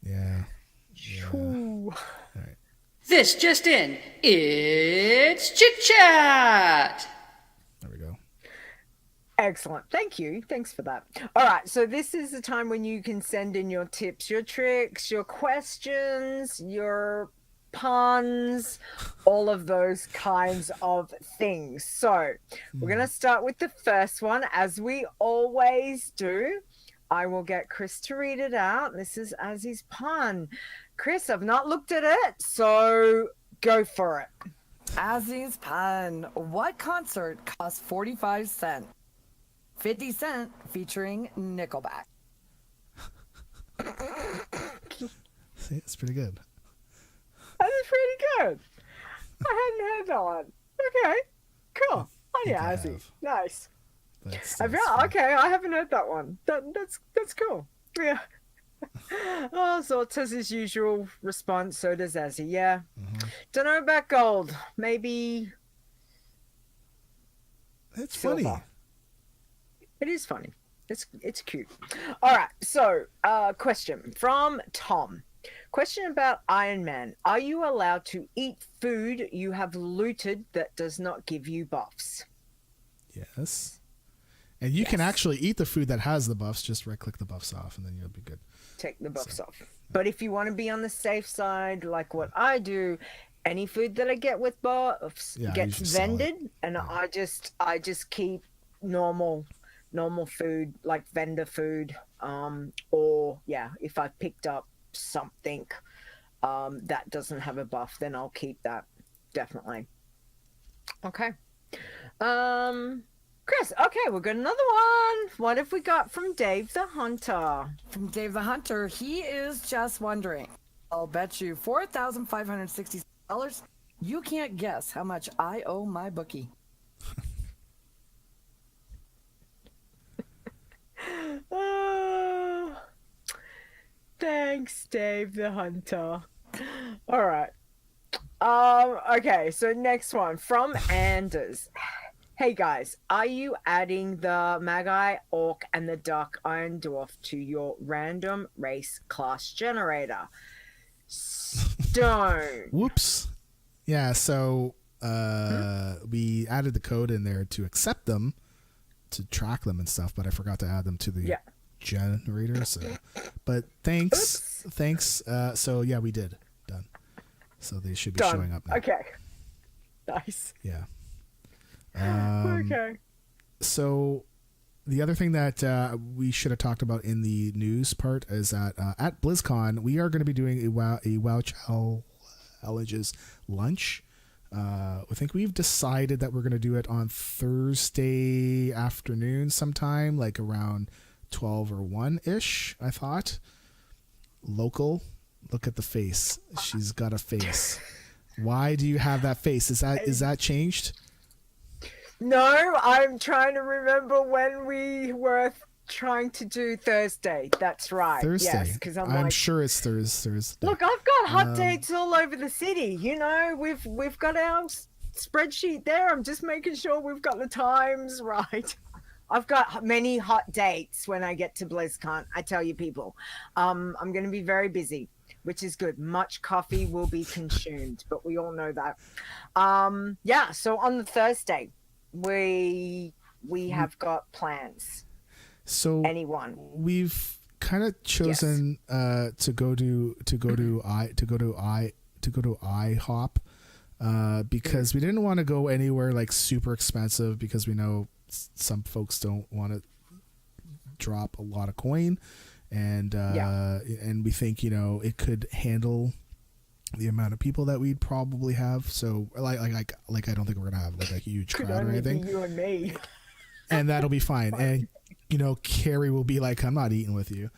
yeah. Ooh. All right. This just in. It's Chit Chat! There we go. Excellent. Thank you. Thanks for that. All right. So this is the time when you can send in your tips, your tricks, your questions, your puns, all of those kinds of things. So we're going to start with the first one, as we always do. I will get Chris to read it out. This is Azzy's pun. Chris, I've not looked at it, so go for it. Azzy's pun. What concert costs 45 cents? 50 Cent featuring Nickelback. See, it's pretty good. That is pretty good. I hadn't heard that one. Okay, cool. Oh yeah, I Azzy. have. Nice. That's Fun. Okay, I haven't heard that one. That's cool. Yeah. Oh, so it says his usual response. So does Azzy. Yeah. Don't know about gold. Maybe. It's silver. funny. It is funny. It's cute. All right. So, question from Tom. Question about Iron Man. Are you allowed to eat food you have looted that does not give you buffs? Yes. And you can actually eat the food that has the buffs. Just right-click the buffs off, and then you'll be good. Take the buffs off. But if you want to be on the safe side, like what I do, any food that I get with buffs gets vended, and I just keep normal food, like vendor food. Or if I picked up something that doesn't have a buff, then I'll keep that, definitely. Okay. Chris, okay, we've got another one. What have we got from Dave the Hunter? From Dave the Hunter, he is just wondering. I'll bet you $4,560 you can't guess how much I owe my bookie. Thanks, Dave the Hunter. All right. Okay, so next one from Anders. Hey guys, are you adding the Magi, Orc, and the Dark Iron Dwarf to your random race class generator? Stone. Whoops. Yeah, so we added the code in there to accept them, to track them and stuff, but I forgot to add them to the generator. So, but thanks. So yeah, we did. Done. So they should be showing up now. Okay. Nice. Yeah. Okay. So the other thing that we should have talked about in the news part is that at BlizzCon we are going to be doing a WoW Challenges lunch. I think we've decided that we're going to do it on Thursday afternoon sometime, like around 12 or 1-ish, I thought. Local. Look at the face. She's got a face. Why do you have that face? Is that changed? No, I'm trying to remember when we were trying to do Thursday. That's right. Thursday. Yes, because I'm sure it's Thursday. Look, I've got hot dates all over the city. You know, we've got our spreadsheet there. I'm just making sure we've got the times right. I've got many hot dates when I get to BlizzCon. I tell you, people, I'm going to be very busy, which is good. Much coffee will be consumed, but we all know that. Yeah. So on the Thursday, we have got plans. So anyone, we've kind of chosen to go to IHOP because we didn't want to go anywhere like super expensive because we know some folks don't want to drop a lot of coin, and we think it could handle the amount of people that we'd probably have. So like I don't think we're gonna have like a huge crowd or anything. You and me, and that'll be fine. And Carrie will be like, I'm not eating with you.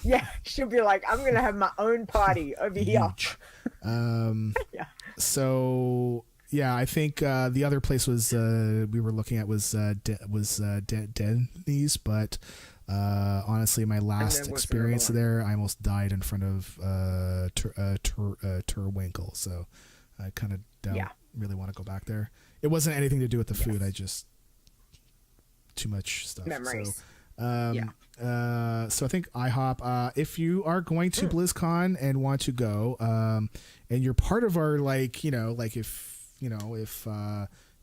Yeah, she'll be like, I'm gonna have my own party over here. Yeah. So yeah, I think the other place was we were looking at was Denny's, but honestly, my last experience there, I almost died in front of Terwinkle, so I kind of don't really want to go back there. It wasn't anything to do with the food. I just too much stuff. Memories. So, so I think IHOP. If you are going to BlizzCon and want to go, and you're part of our if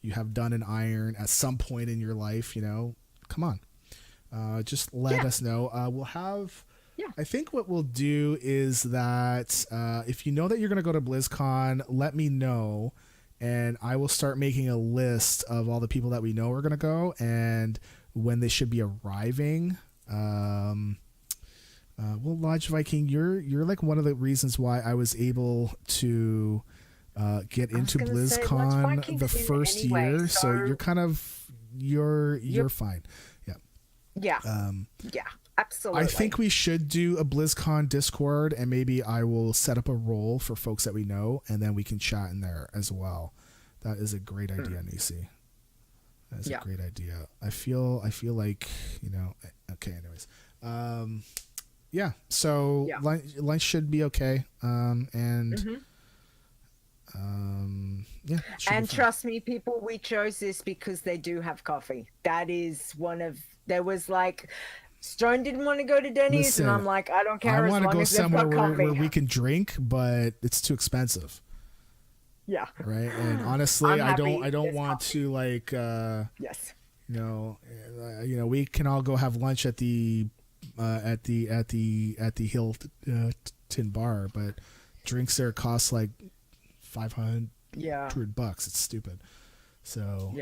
you have done an iron at some point in your life, come on. Just let us know. We'll have. I think what we'll do is that if you know that you're going to go to BlizzCon, let me know, and I will start making a list of all the people that we know are going to go and when they should be arriving. Well, Lodge Viking, you're like one of the reasons why I was able to get into BlizzCon the first year. So you're kind of you're fine. Yeah. Yeah, absolutely. I think we should do a BlizzCon Discord, and maybe I will set up a role for folks that we know, and then we can chat in there as well. That is a great idea, Nisi. That is a great idea. I feel like, okay, anyways. So lunch should be okay. And trust me, people, we chose this because they do have coffee. That is there was like, Stone didn't want to go to Denny's, and I'm like, I don't care. I want to go somewhere where we coffee. can drink, but it's too expensive. Yeah. Right. And honestly, I don't want coffee. to like. Yes. We can all go have lunch at the Hilton bar, but drinks there cost like $500. It's stupid. So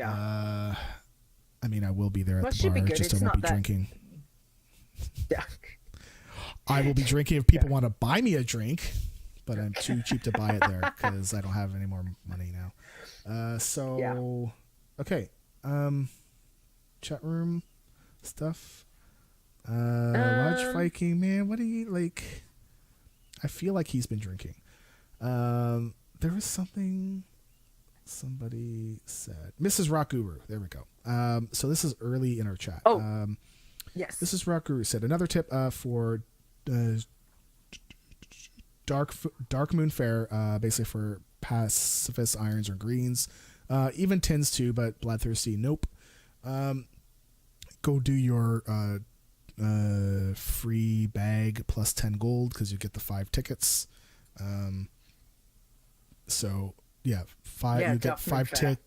I mean, I will be there at the bar, just I won't be drinking. Yeah. I will be drinking if people want to buy me a drink, but I'm too cheap to buy it there because I don't have any more money now. Okay. Chat room stuff. Lodge Viking, man, what do you like? I feel like he's been drinking. There was something somebody said. Mrs. Rock Guru. There we go. So this is early in our chat. Yes. This is Rock Guru said another tip for Dark Moon Fair, basically for pacifists, irons or greens, even tins too, but bloodthirsty, nope. Go do your free bag plus 10 gold because you get the 5 tickets. So yeah, you get 5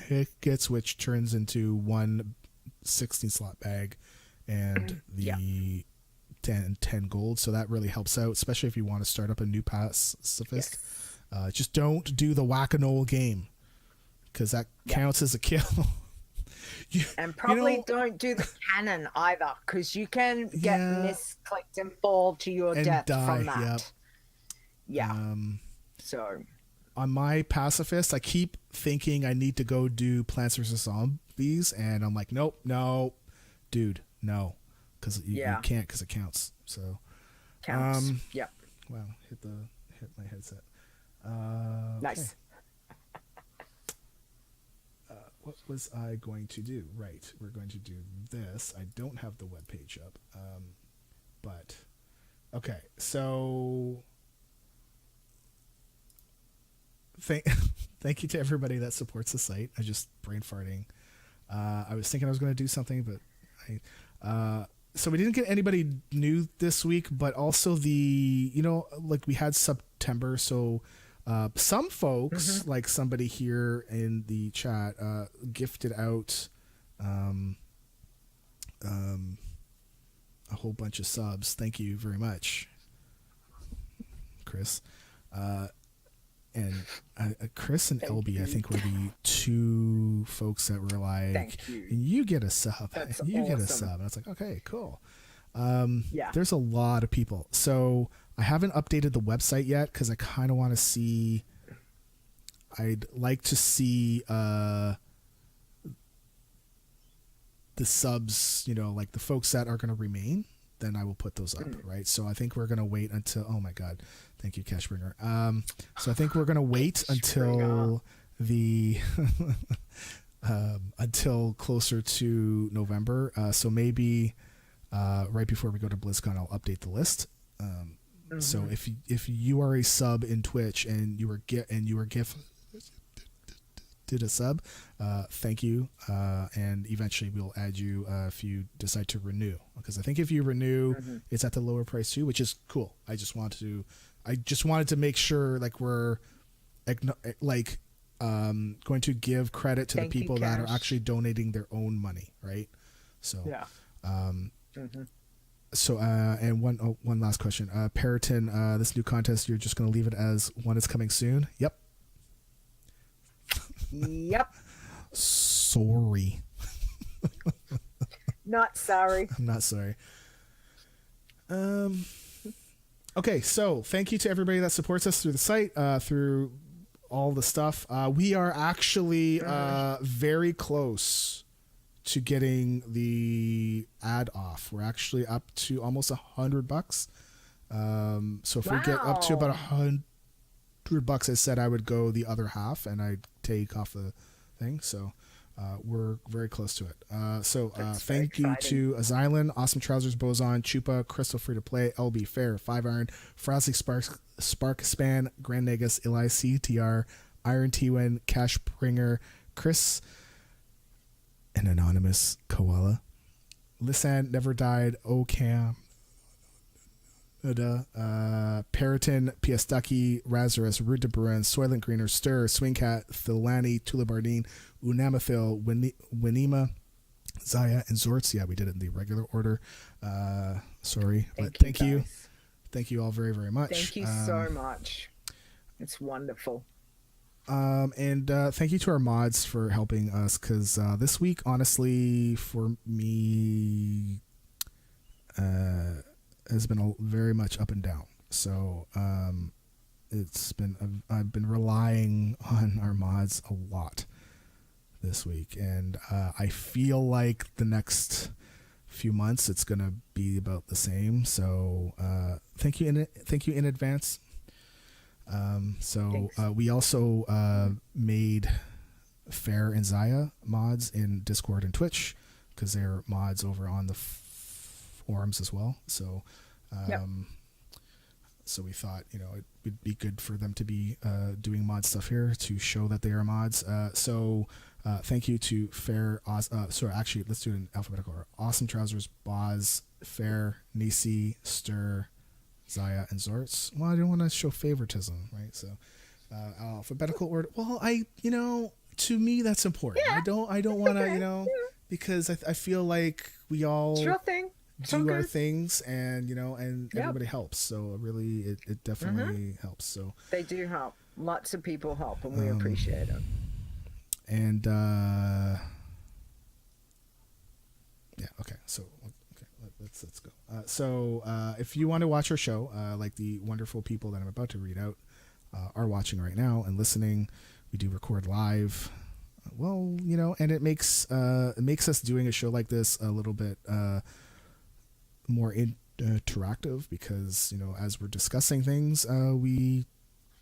tickets, which turns into one 16 slot bag and the 10 gold. So that really helps out, especially if you want to start up a new pacifist. Just don't do the whack-a-mole game because that counts as a kill. And probably don't do the cannon either, because you can get misclicked and fall to your death from that. Yep. Yeah. So on my pacifist, I keep thinking I need to go do Plants vs Zombies, and I'm like, nope, no, dude, no, because you can't, because it counts. So counts. Yep. Wow, hit my headset. Nice. What was I going to do? Right, we're going to do this. I don't have the webpage up, but okay. So thank you to everybody that supports the site. I just brain farting. I was thinking I was going to do something, but so we didn't get anybody new this week, but also like we had September, so some folks, like somebody here in the chat, gifted out a whole bunch of subs. Thank you very much, Chris. And Chris and LB, I think, were the two folks that were like, Thank you. you get a sub. That's you get a awesome. sub. And I was like, okay, cool. Yeah. There's a lot of people. So I haven't updated the website yet because I kind of want to see. I'd like to see the subs, like the folks that are going to remain. Then I will put those up, right? So I think we're going to wait until, oh my God, thank you, Cashbringer. So I think we're going to wait until the, until closer to November. So maybe right before we go to BlizzCon, I'll update the list. So if you are a sub in Twitch and you were did a sub, thank you, and eventually we'll add you if you decide to renew, because I think if you renew it's at the lower price too, which is cool. I just wanted to make sure like we're like going to give credit to the people that are actually donating their own money, right? So so and one last question, Periton, this new contest, you're just going to leave it as one is coming soon? Yep. Sorry. Not sorry. I'm not sorry. Okay, so thank you to everybody that supports us through the site, through all the stuff. We are actually very close to getting the ad off. We're actually up to almost $100. So if we get up to about $100, I said I would go the other half and I'd take off the thing. So we're very close to it. So thank you to Azylan, Awesome Trousers, Boson, Chupa, Crystal Free to Play, LB Fair, 5 Iron, Frosty Spark Span, Grand Negus, Eli CTR, Iron T-Win, Cash Bringer, Chris, an anonymous koala, Lisanne Never Died, Ocam, Periton, Piastucky, Razarus, Rude de Bruin, Soylent Greener, Stir, Swingcat, Thilani, Tulibardine, Unamathil, Winima, Zaya, and Zortz. Yeah, we did it in the regular order. Sorry, but thank you. Thank you all very, very much. Thank you so much. It's wonderful. And thank you to our mods for helping us, because this week, honestly, for me, has been very much up and down. So I've been relying on our mods a lot this week, and I feel like the next few months it's gonna be about the same. So thank you in advance. We also made Fair and Zaya mods in Discord and Twitch, because they're mods over on the forums as well. So so we thought, it would be good for them to be doing mod stuff here to show that they are mods. Thank you to Fair, sorry, actually, let's do it in alphabetical order. Awesome Trousers, Boz, Fair, Nisi, Stir, Zaya, and Zortz. Well, I don't want to show favoritism, right? So alphabetical order. Well, to me that's important. I don't want to, because I feel like we all do our things, and and everybody helps. So really, it definitely helps. So they do help. Lots of people help, and we appreciate it. And okay. So let's go. So if you want to watch our show, like the wonderful people that I'm about to read out, are watching right now and listening. We do record live. Well, you know, and it makes us doing a show like this a little bit more interactive because, you know, as we're discussing things, we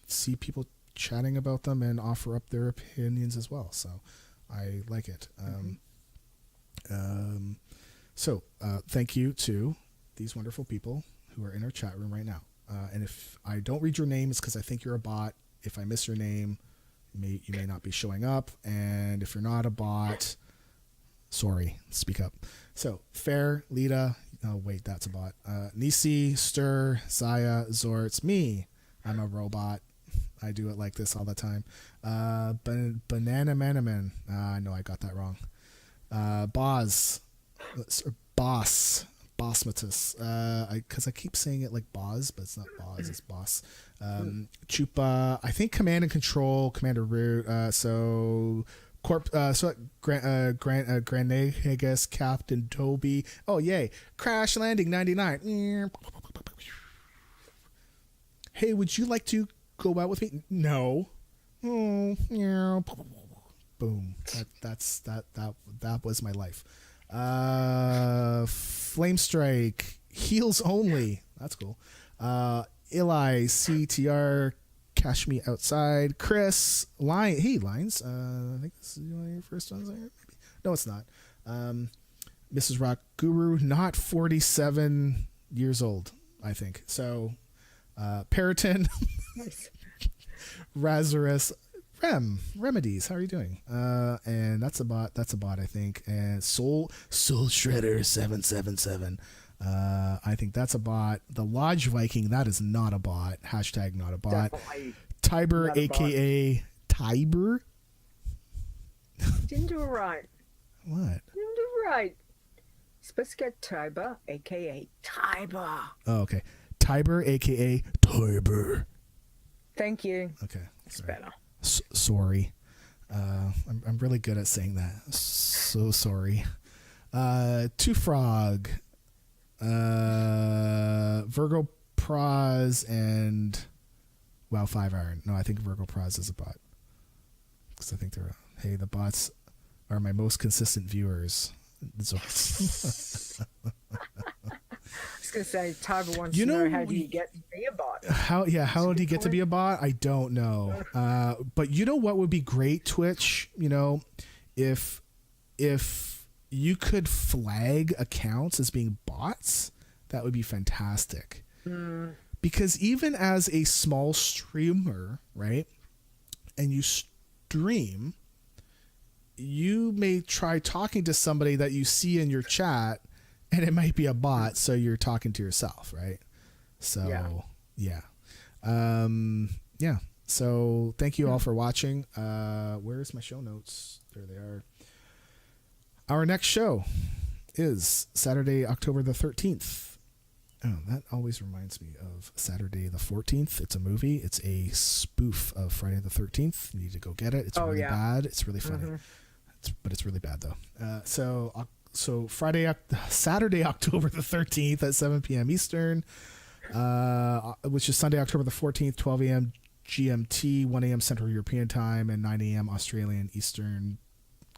see people chatting about them and offer up their opinions as well. So I like it. So thank you to these wonderful people who are in our chat room right now. And if I don't read your name, it's because I think you're a bot. If I miss your name, you may not be showing up. And if you're not a bot, sorry, speak up. So Fair, Leeta, oh wait, that's a bot. Nisi, Stir, Zaya, Zortz, me. I'm a robot. I do it like this all the time. Banana Manaman. No, I got that wrong. Boz. Bossmatus. Because I keep saying it like Boz, but it's not Boz, it's Boss. Chupa. I think Command and Control, Commander Root. Grenade, I guess, Captain Toby. Oh, yay. Crash Landing 99. Hey, would you like to go out with me? No. Oh, yeah. Boom. That was my life. Flame Strike, heals only. That's cool. Eli, CTR, Cash Me Outside. Chris, Line. Hey, Lines. I think this is one of your first ones there. Maybe. No, it's not. Mrs. Rock Guru, not 47 years old, I think. So, Periton, Razarus, Remedies, how are you doing? And that's a bot, I think. And Soul Shredder 777. I think that's a bot. The Lodge Viking, that is not a bot. Hashtag not a bot. Definitely Tiber, not a aka Tiber. Didn't do it right. What? Didn't do it right. Supposed to get Tiber, aka Tiber. Oh, okay. Tiber, aka Tiber. Thank you. Okay. It's better. Sorry. I'm really good at saying that. So sorry. Two Frog, Virgo Praz, and WoW 5 Iron. No, I think Virgo Praz is a bot. Because I think they're, hey, the bots are my most consistent viewers. I was gonna say, Tiber wants to know how do you get to be a bot? How did he get to be a bot? I don't know. But you know what would be great, Twitch? You know, if you could flag accounts as being bots, that would be fantastic. Because even as a small streamer, right, and you stream, you may try talking to somebody that you see in your chat, and it might be a bot, so you're talking to yourself, right? So, yeah. So thank you all for watching. Where's my show notes? There they are. Our next show is Saturday, October the 13th. Oh, that always reminds me of Saturday the 14th. It's a movie. It's a spoof of Friday the 13th. You need to go get it. It's really bad. It's really funny. But it's really bad, though. So Saturday, October the 13th at 7 p.m. Eastern, which is Sunday, October the 14th, 12 a.m. GMT, 1 a.m. Central European Time, and 9 a.m. Australian Eastern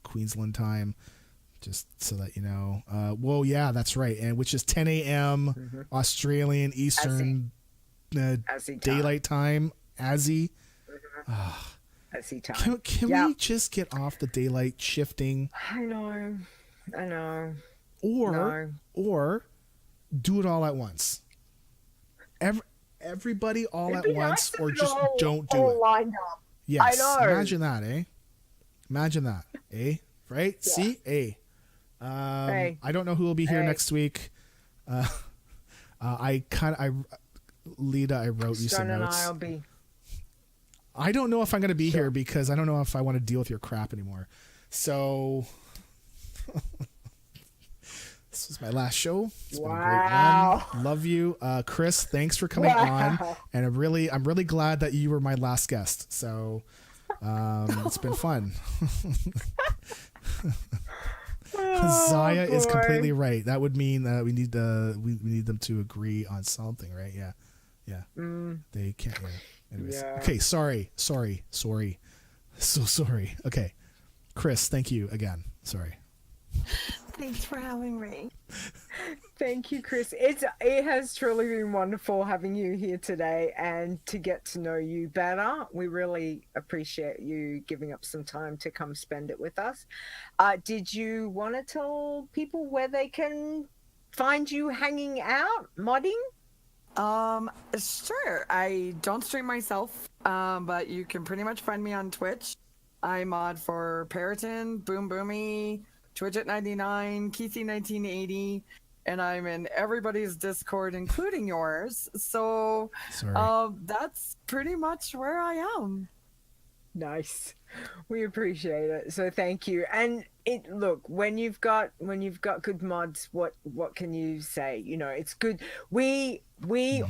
Queensland Time, just so that you know. Well, yeah, that's right. And which is 10 a.m. Australian Eastern Daylight Time, Aussie. Can we just get off the daylight shifting? I know. Or do it all at once. Everybody all at once, or just don't do it. Lined up. Yes, I know. imagine that, eh? Imagine that, eh? Right? Yeah. See, I don't know who will be here next week. Leeta, I wrote you some notes. I'll be. I don't know if I'm going to be here because I don't know if I want to deal with your crap anymore. So this was my last show. It's been a great run. Love you. Chris, thanks for coming on. And I'm really glad that you were my last guest. So it's been fun. Zaya is completely right. That would mean that we need them to agree on something, right? Yeah. They can't. Anyways, Yeah. okay, sorry. So sorry. Okay, Chris, thank you again. Sorry. Thanks for having me. Thank you, Chris. It has truly been wonderful having you here today and to get to know you better. We really appreciate you giving up some time to come spend it with us. Did you want to tell people where they can find you hanging out, modding? Sure. I don't stream myself, but you can pretty much find me on Twitch. I mod for Periton, Boom Boomy, Twitch@99, Keithy1980, and I'm in everybody's Discord, including yours. So, Sorry. that's pretty much where I am. Nice. We appreciate it. So thank you. And look, when you've got good mods, what can you say? You know, it's good. We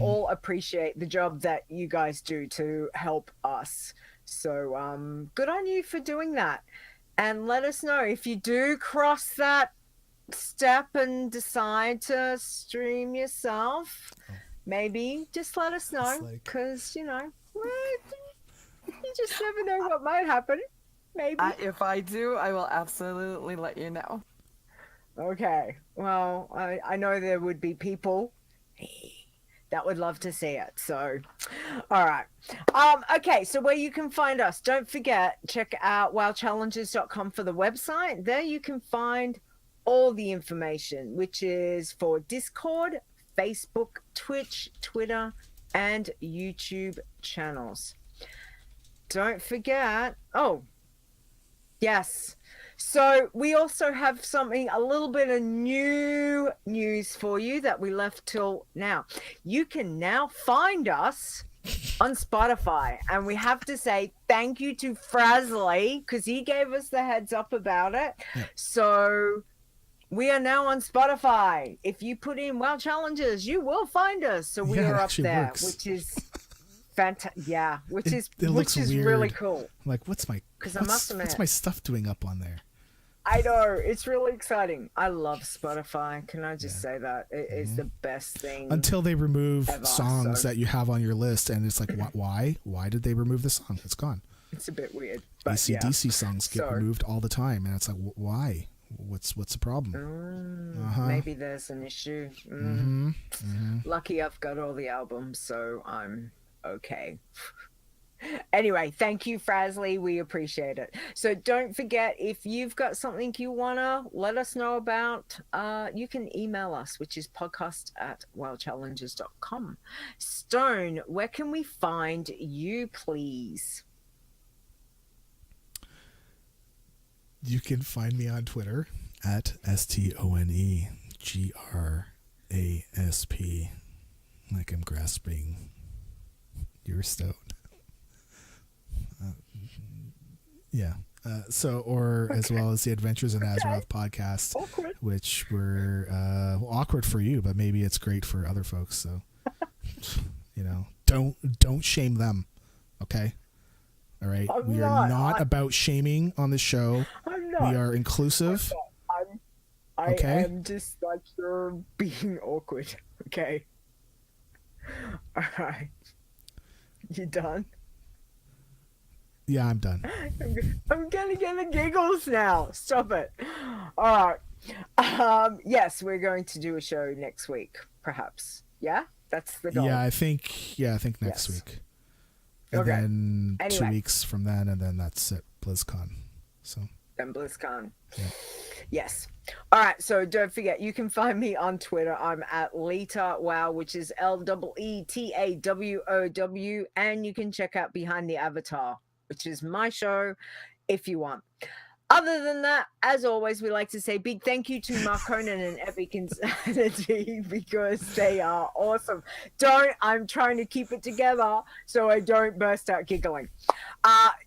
all appreciate the job that you guys do to help us. So good on you for doing that. And let us know if you do cross that step and decide to stream yourself. Maybe just let us know, because you know, you just never know what might happen. Maybe. If I do, I will absolutely let you know. Okay. Well, I know there would be people that would love to see it. So, all right. Okay, so where you can find us, don't forget, check out wowchallenges.com for the website. There you can find all the information, which is for Discord, Facebook, Twitch, Twitter, and YouTube channels. Don't forget, yes. So we also have a little bit of new news for you that we left till now. You can now find us on Spotify, and we have to say thank you to KhrysW because he gave us the heads up about it. Yep. So we are now on Spotify. If you put in WoW Challenges, you will find us. So we are up there, works. which is fantastic. Yeah, which is weird. really cool. Like, what's my stuff doing up on there? I know, it's really exciting. I love Spotify. Can I just say that it is the best thing until they remove ever, songs that you have on your list, and it's like, why did they remove the song? It's gone. It's a bit weird. But AC/DC songs get removed all the time, and it's like, why? What's the problem? Maybe there's an issue. Lucky I've got all the albums, so I'm okay. Anyway, thank you, KhrysW. We appreciate it. So don't forget, if you've got something you want to let us know about, you can email us, which is podcast@wowchallenges.com. Stone, where can we find you, please? You can find me on Twitter at STONEGRASP, like I'm grasping your stone. As well as the Adventures in Azeroth podcast, which were awkward for you, but maybe it's great for other folks. So, don't shame them. Okay. All right. We are not about shaming on the show. I'm not. We are inclusive. I am just like, you're being awkward. Okay. All right. You done? Yeah, I'm done. I'm gonna get the giggles now. Stop it. All right. Yes, we're going to do a show next week, perhaps. Yeah, that's the goal. Yeah, I think next week. And then 2 weeks from then, and then that's it. BlizzCon. So. Then BlizzCon. Yeah. Yes. All right. So don't forget, you can find me on Twitter. I'm at Leeta Wow, which is LEETAWOW, and you can check out Behind the Avatar, which is my show, if you want. Other than that, as always, we like to say big thank you to Mark Conan and Epic Insanity because they are awesome. I'm trying to keep it together so I don't burst out giggling.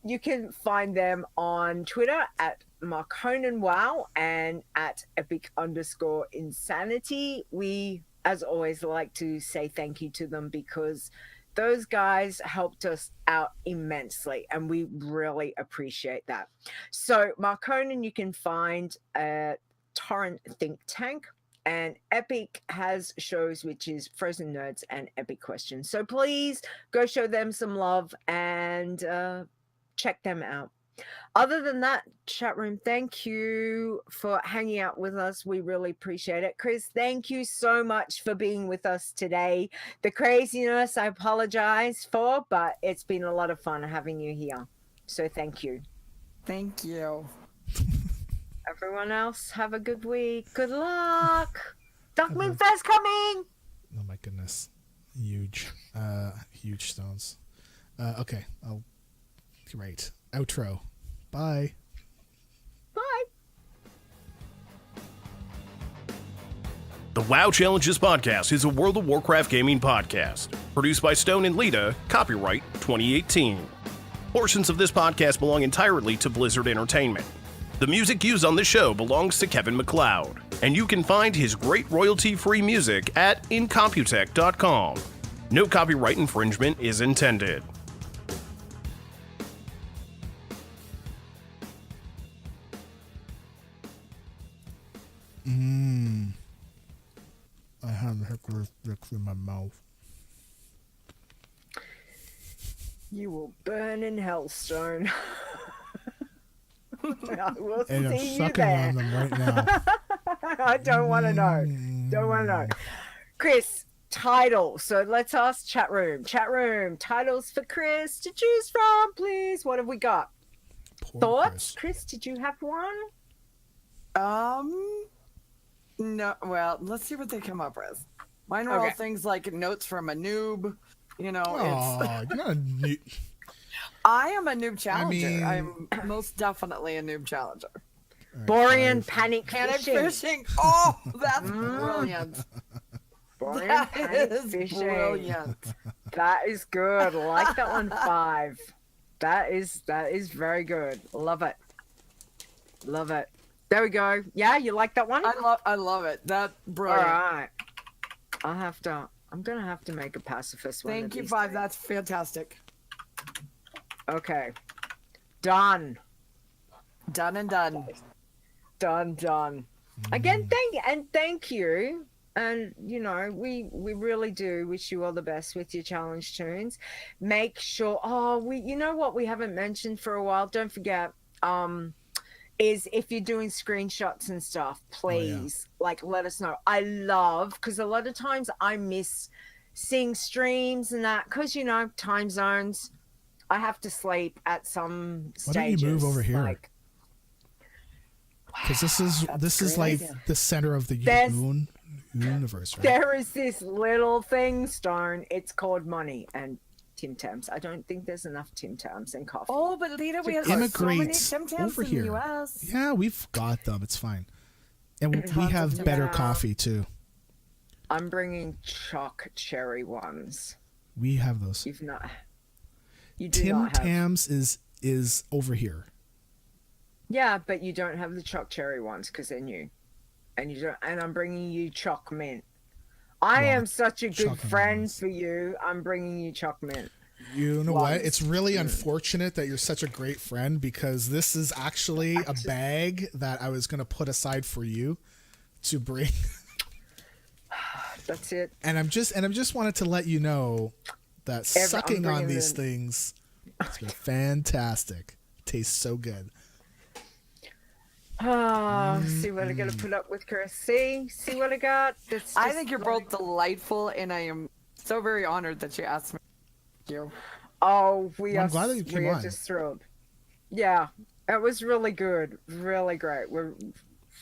You can find them on Twitter at Mark Conan Wow and at Epic_Insanity. We, as always, like to say thank you to them because those guys helped us out immensely, and we really appreciate that. So Mark Conan, you can find at Torrent Think Tank, And Epic has shows which is Frozen Nerds and Epic Questions. So please go show them some love and check them out. Other than that, chat room, thank you for hanging out with us. We really appreciate it. Chris, thank you so much for being with us today. The craziness, I apologize for, but it's been a lot of fun having you here. So thank you. Thank you. Everyone else, have a good week. Good luck. Dark Moon Fest coming. Oh my goodness. Huge stones. Okay. Great. Outro. Bye. Bye. The WoW Challenges podcast is a World of Warcraft gaming podcast. Produced by Stone and Leeta, copyright 2018. Portions of this podcast belong entirely to Blizzard Entertainment. The music used on this show belongs to Kevin MacLeod, and you can find his great royalty-free music at incomputech.com. No copyright infringement is intended. I have hickory sticks in my mouth. You will burn in Hellstone. I will And I'm see you sucking there. on them right now. I don't want to know. Don't want to know. Chris, title. So let's ask chat room. Chat room, titles for Chris to choose from, please. What have we got? Poor Thoughts? Chris. Chris, did you have one? No, well, let's see what they come up with. Mine are all Okay. things like notes from a noob. You know, Oh, you're not a new... I am a noob challenger. mean- I'm most definitely a noob challenger. All right, Borean five. panic Panic fishing. fishing. Oh, that's brilliant. Borean That panic is fishing. brilliant. That is good. I like that one. 5. That is very good. Love it. Love it. There we go. Yeah, you like that one? I love it. That All brilliant. right. I'm gonna have to make a pacifist one. Thank of you, these 5. days. That's fantastic. Okay. Done. Done and done. Done. Again, thank you. And you know, we really do wish you all the best with your challenge tunes. Make sure you know what we haven't mentioned for a while, don't forget, is if you're doing screenshots and stuff, please like let us know. I love, because a lot of times I miss seeing streams and that, because you know, time zones. I have to sleep at some Why don't stages. you move over here? Like, Because this is great like idea. the center of the There's- universe, right? there is this little thing, Stone. It's called money and Tim Tams. I don't think there's enough Tim Tams and coffee. Oh, but Leeta, we have so many Immigrate Tim Tams over in here. the U.S. Yeah, we've got them. It's fine. And we Tons have of better them. coffee too. I'm bringing choc cherry ones. We have those. You do Tim not have. Tams is over here. Yeah, but you don't have the choc cherry ones because they're new, and you don't. And I'm bringing you choc mint. I Well, am such a good choc friend ones. for you. I'm bringing you choc mint. You know what? Ones. It's really unfortunate that you're such a great friend, because this is actually a bag that I was going to put aside for you to bring. That's it. And I'm just wanted to let you know that I'm sucking on bringing these them. things, it's been fantastic. Tastes so good. Oh, see what I got to put up with, Chris. See what I got. It's I just think you're like- both delightful, and I am so very honored that you asked me. Thank you. Oh, we Well, are. I'm glad that you came we are on. just thrilled. Yeah, it was really good, really great. We're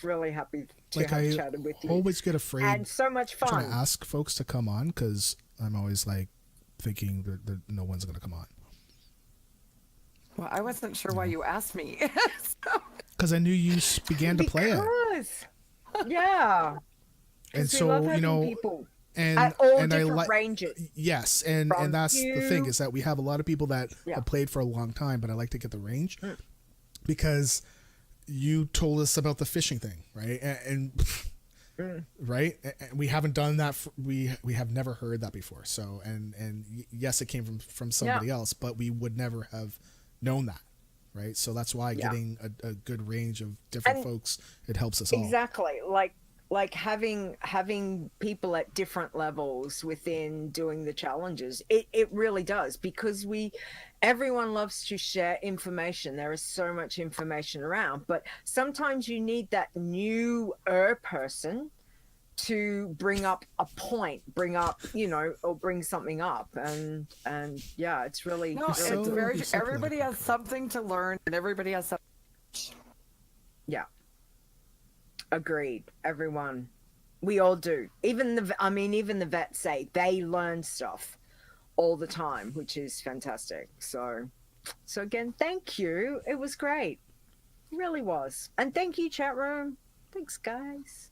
really happy to Like, have I chatted with you, always get afraid and so much trying fun. to ask folks to come on, because I'm always like thinking that no one's going to come on. Well, I wasn't sure why you asked me. So- Because I knew you began to play it. Because, yeah, And 'cause we so, love you having know, people and at all and I different like ranges. yes, and From that's the thing, you- is that we have a lot of people that Yeah. have played for a long time, but I like to get the range because you told us about the fishing thing, right? And right, and we haven't done that. We have never heard that before. So and yes, it came from somebody else, but we would never have known that, right? So that's why getting a good range of different And folks, it helps us all. Exactly. Like like having people at different levels within doing the challenges, it really does, because everyone loves to share information. There is so much information around, but sometimes you need that newer person to bring up a point, bring up, or bring something up, and yeah, it's really, No, It's it's so- very. it's so Everybody political. has something to learn, and everybody has something. yeah, agreed. Everyone, we all do. Even the vets say they learn stuff all the time, which is fantastic. So again, thank you. It was great. It really was. And thank you, chat room. Thanks, guys.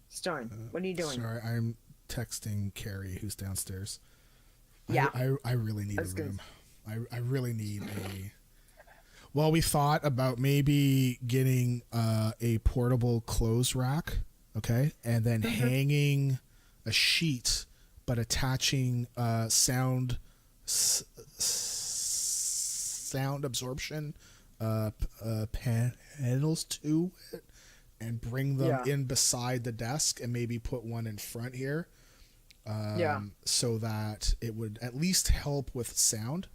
Stone, what are you doing? Sorry, I'm texting Carrie, who's downstairs. Yeah. I really need a That's good. room. I really need a. Well, we thought about maybe getting a portable clothes rack, okay, and then hanging a sheet, but attaching sound absorption panels to it, and bring them in beside the desk, and maybe put one in front here, so that it would at least help with sound.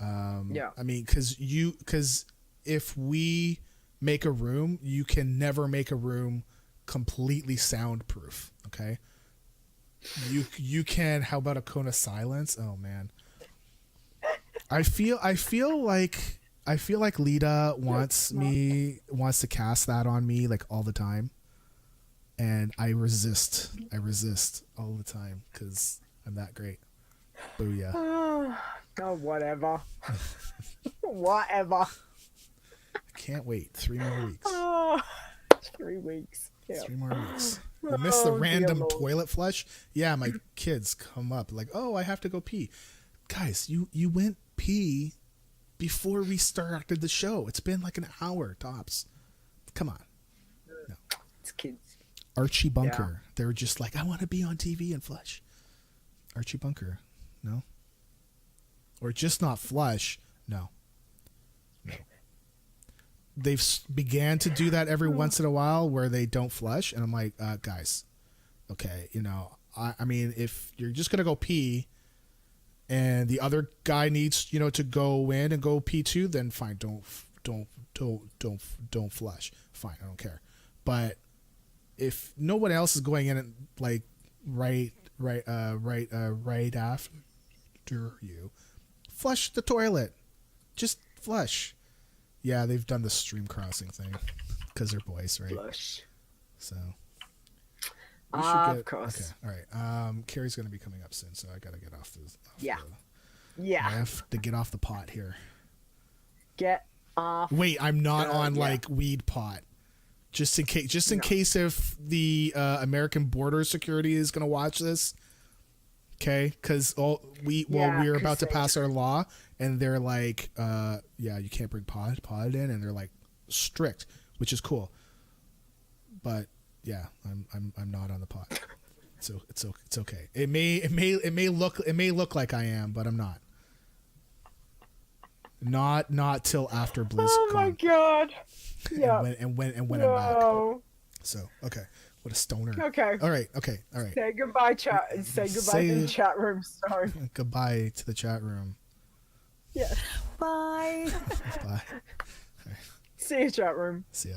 I mean, because if we make a room, you can never make a room completely soundproof. Okay, you can. How about a cone of silence? Oh man, I feel like Leeta wants to cast that on me like all the time, and I resist all the time because I'm that great. Booyah. Oh, whatever. Whatever. I can't wait. 3 more weeks. Oh, 3 weeks. Yeah. 3 more weeks. We'll miss the Oh, dear random Lord. toilet flush. Yeah, my kids come up like, oh, I have to go pee. Guys, you went pee before we started the show. It's been like an hour tops. Come on. No. It's kids. Archie Bunker. They were just like, I want to be on TV and flush. Archie Bunker. No. Or just not flush. No. They've began to do that every once in a while where they don't flush, and I'm like, guys, okay, I mean, if you're just gonna go pee, and the other guy needs, to go in and go pee too, then fine, don't flush, fine, I don't care. But if no one else is going in and like right after you, flush the toilet, just flush. Yeah, they've done the stream crossing thing because they're boys, right? Flush. So. Of course. Okay. All right. Carrie's gonna be coming up soon, so I gotta get off this. Yeah. I have to get off the pot here. Get off. Wait, I'm not on like weed pot. Just in case. Just in case if the American Border Security is gonna watch this. Okay, because we're about to pass our law, and they're like, you can't bring pot in, and they're like strict, which is cool. But yeah, I'm not on the pot, so it's okay. It may look like I am, but I'm not. Not till after BlizzCon. Oh my god. Yeah. And when I'm back. So okay. What a stoner. Okay. All right. Say goodbye, chat. Say goodbye to the chat room. Sorry. Goodbye to the chat room. Yeah. Bye. Bye. See you, chat room. See ya.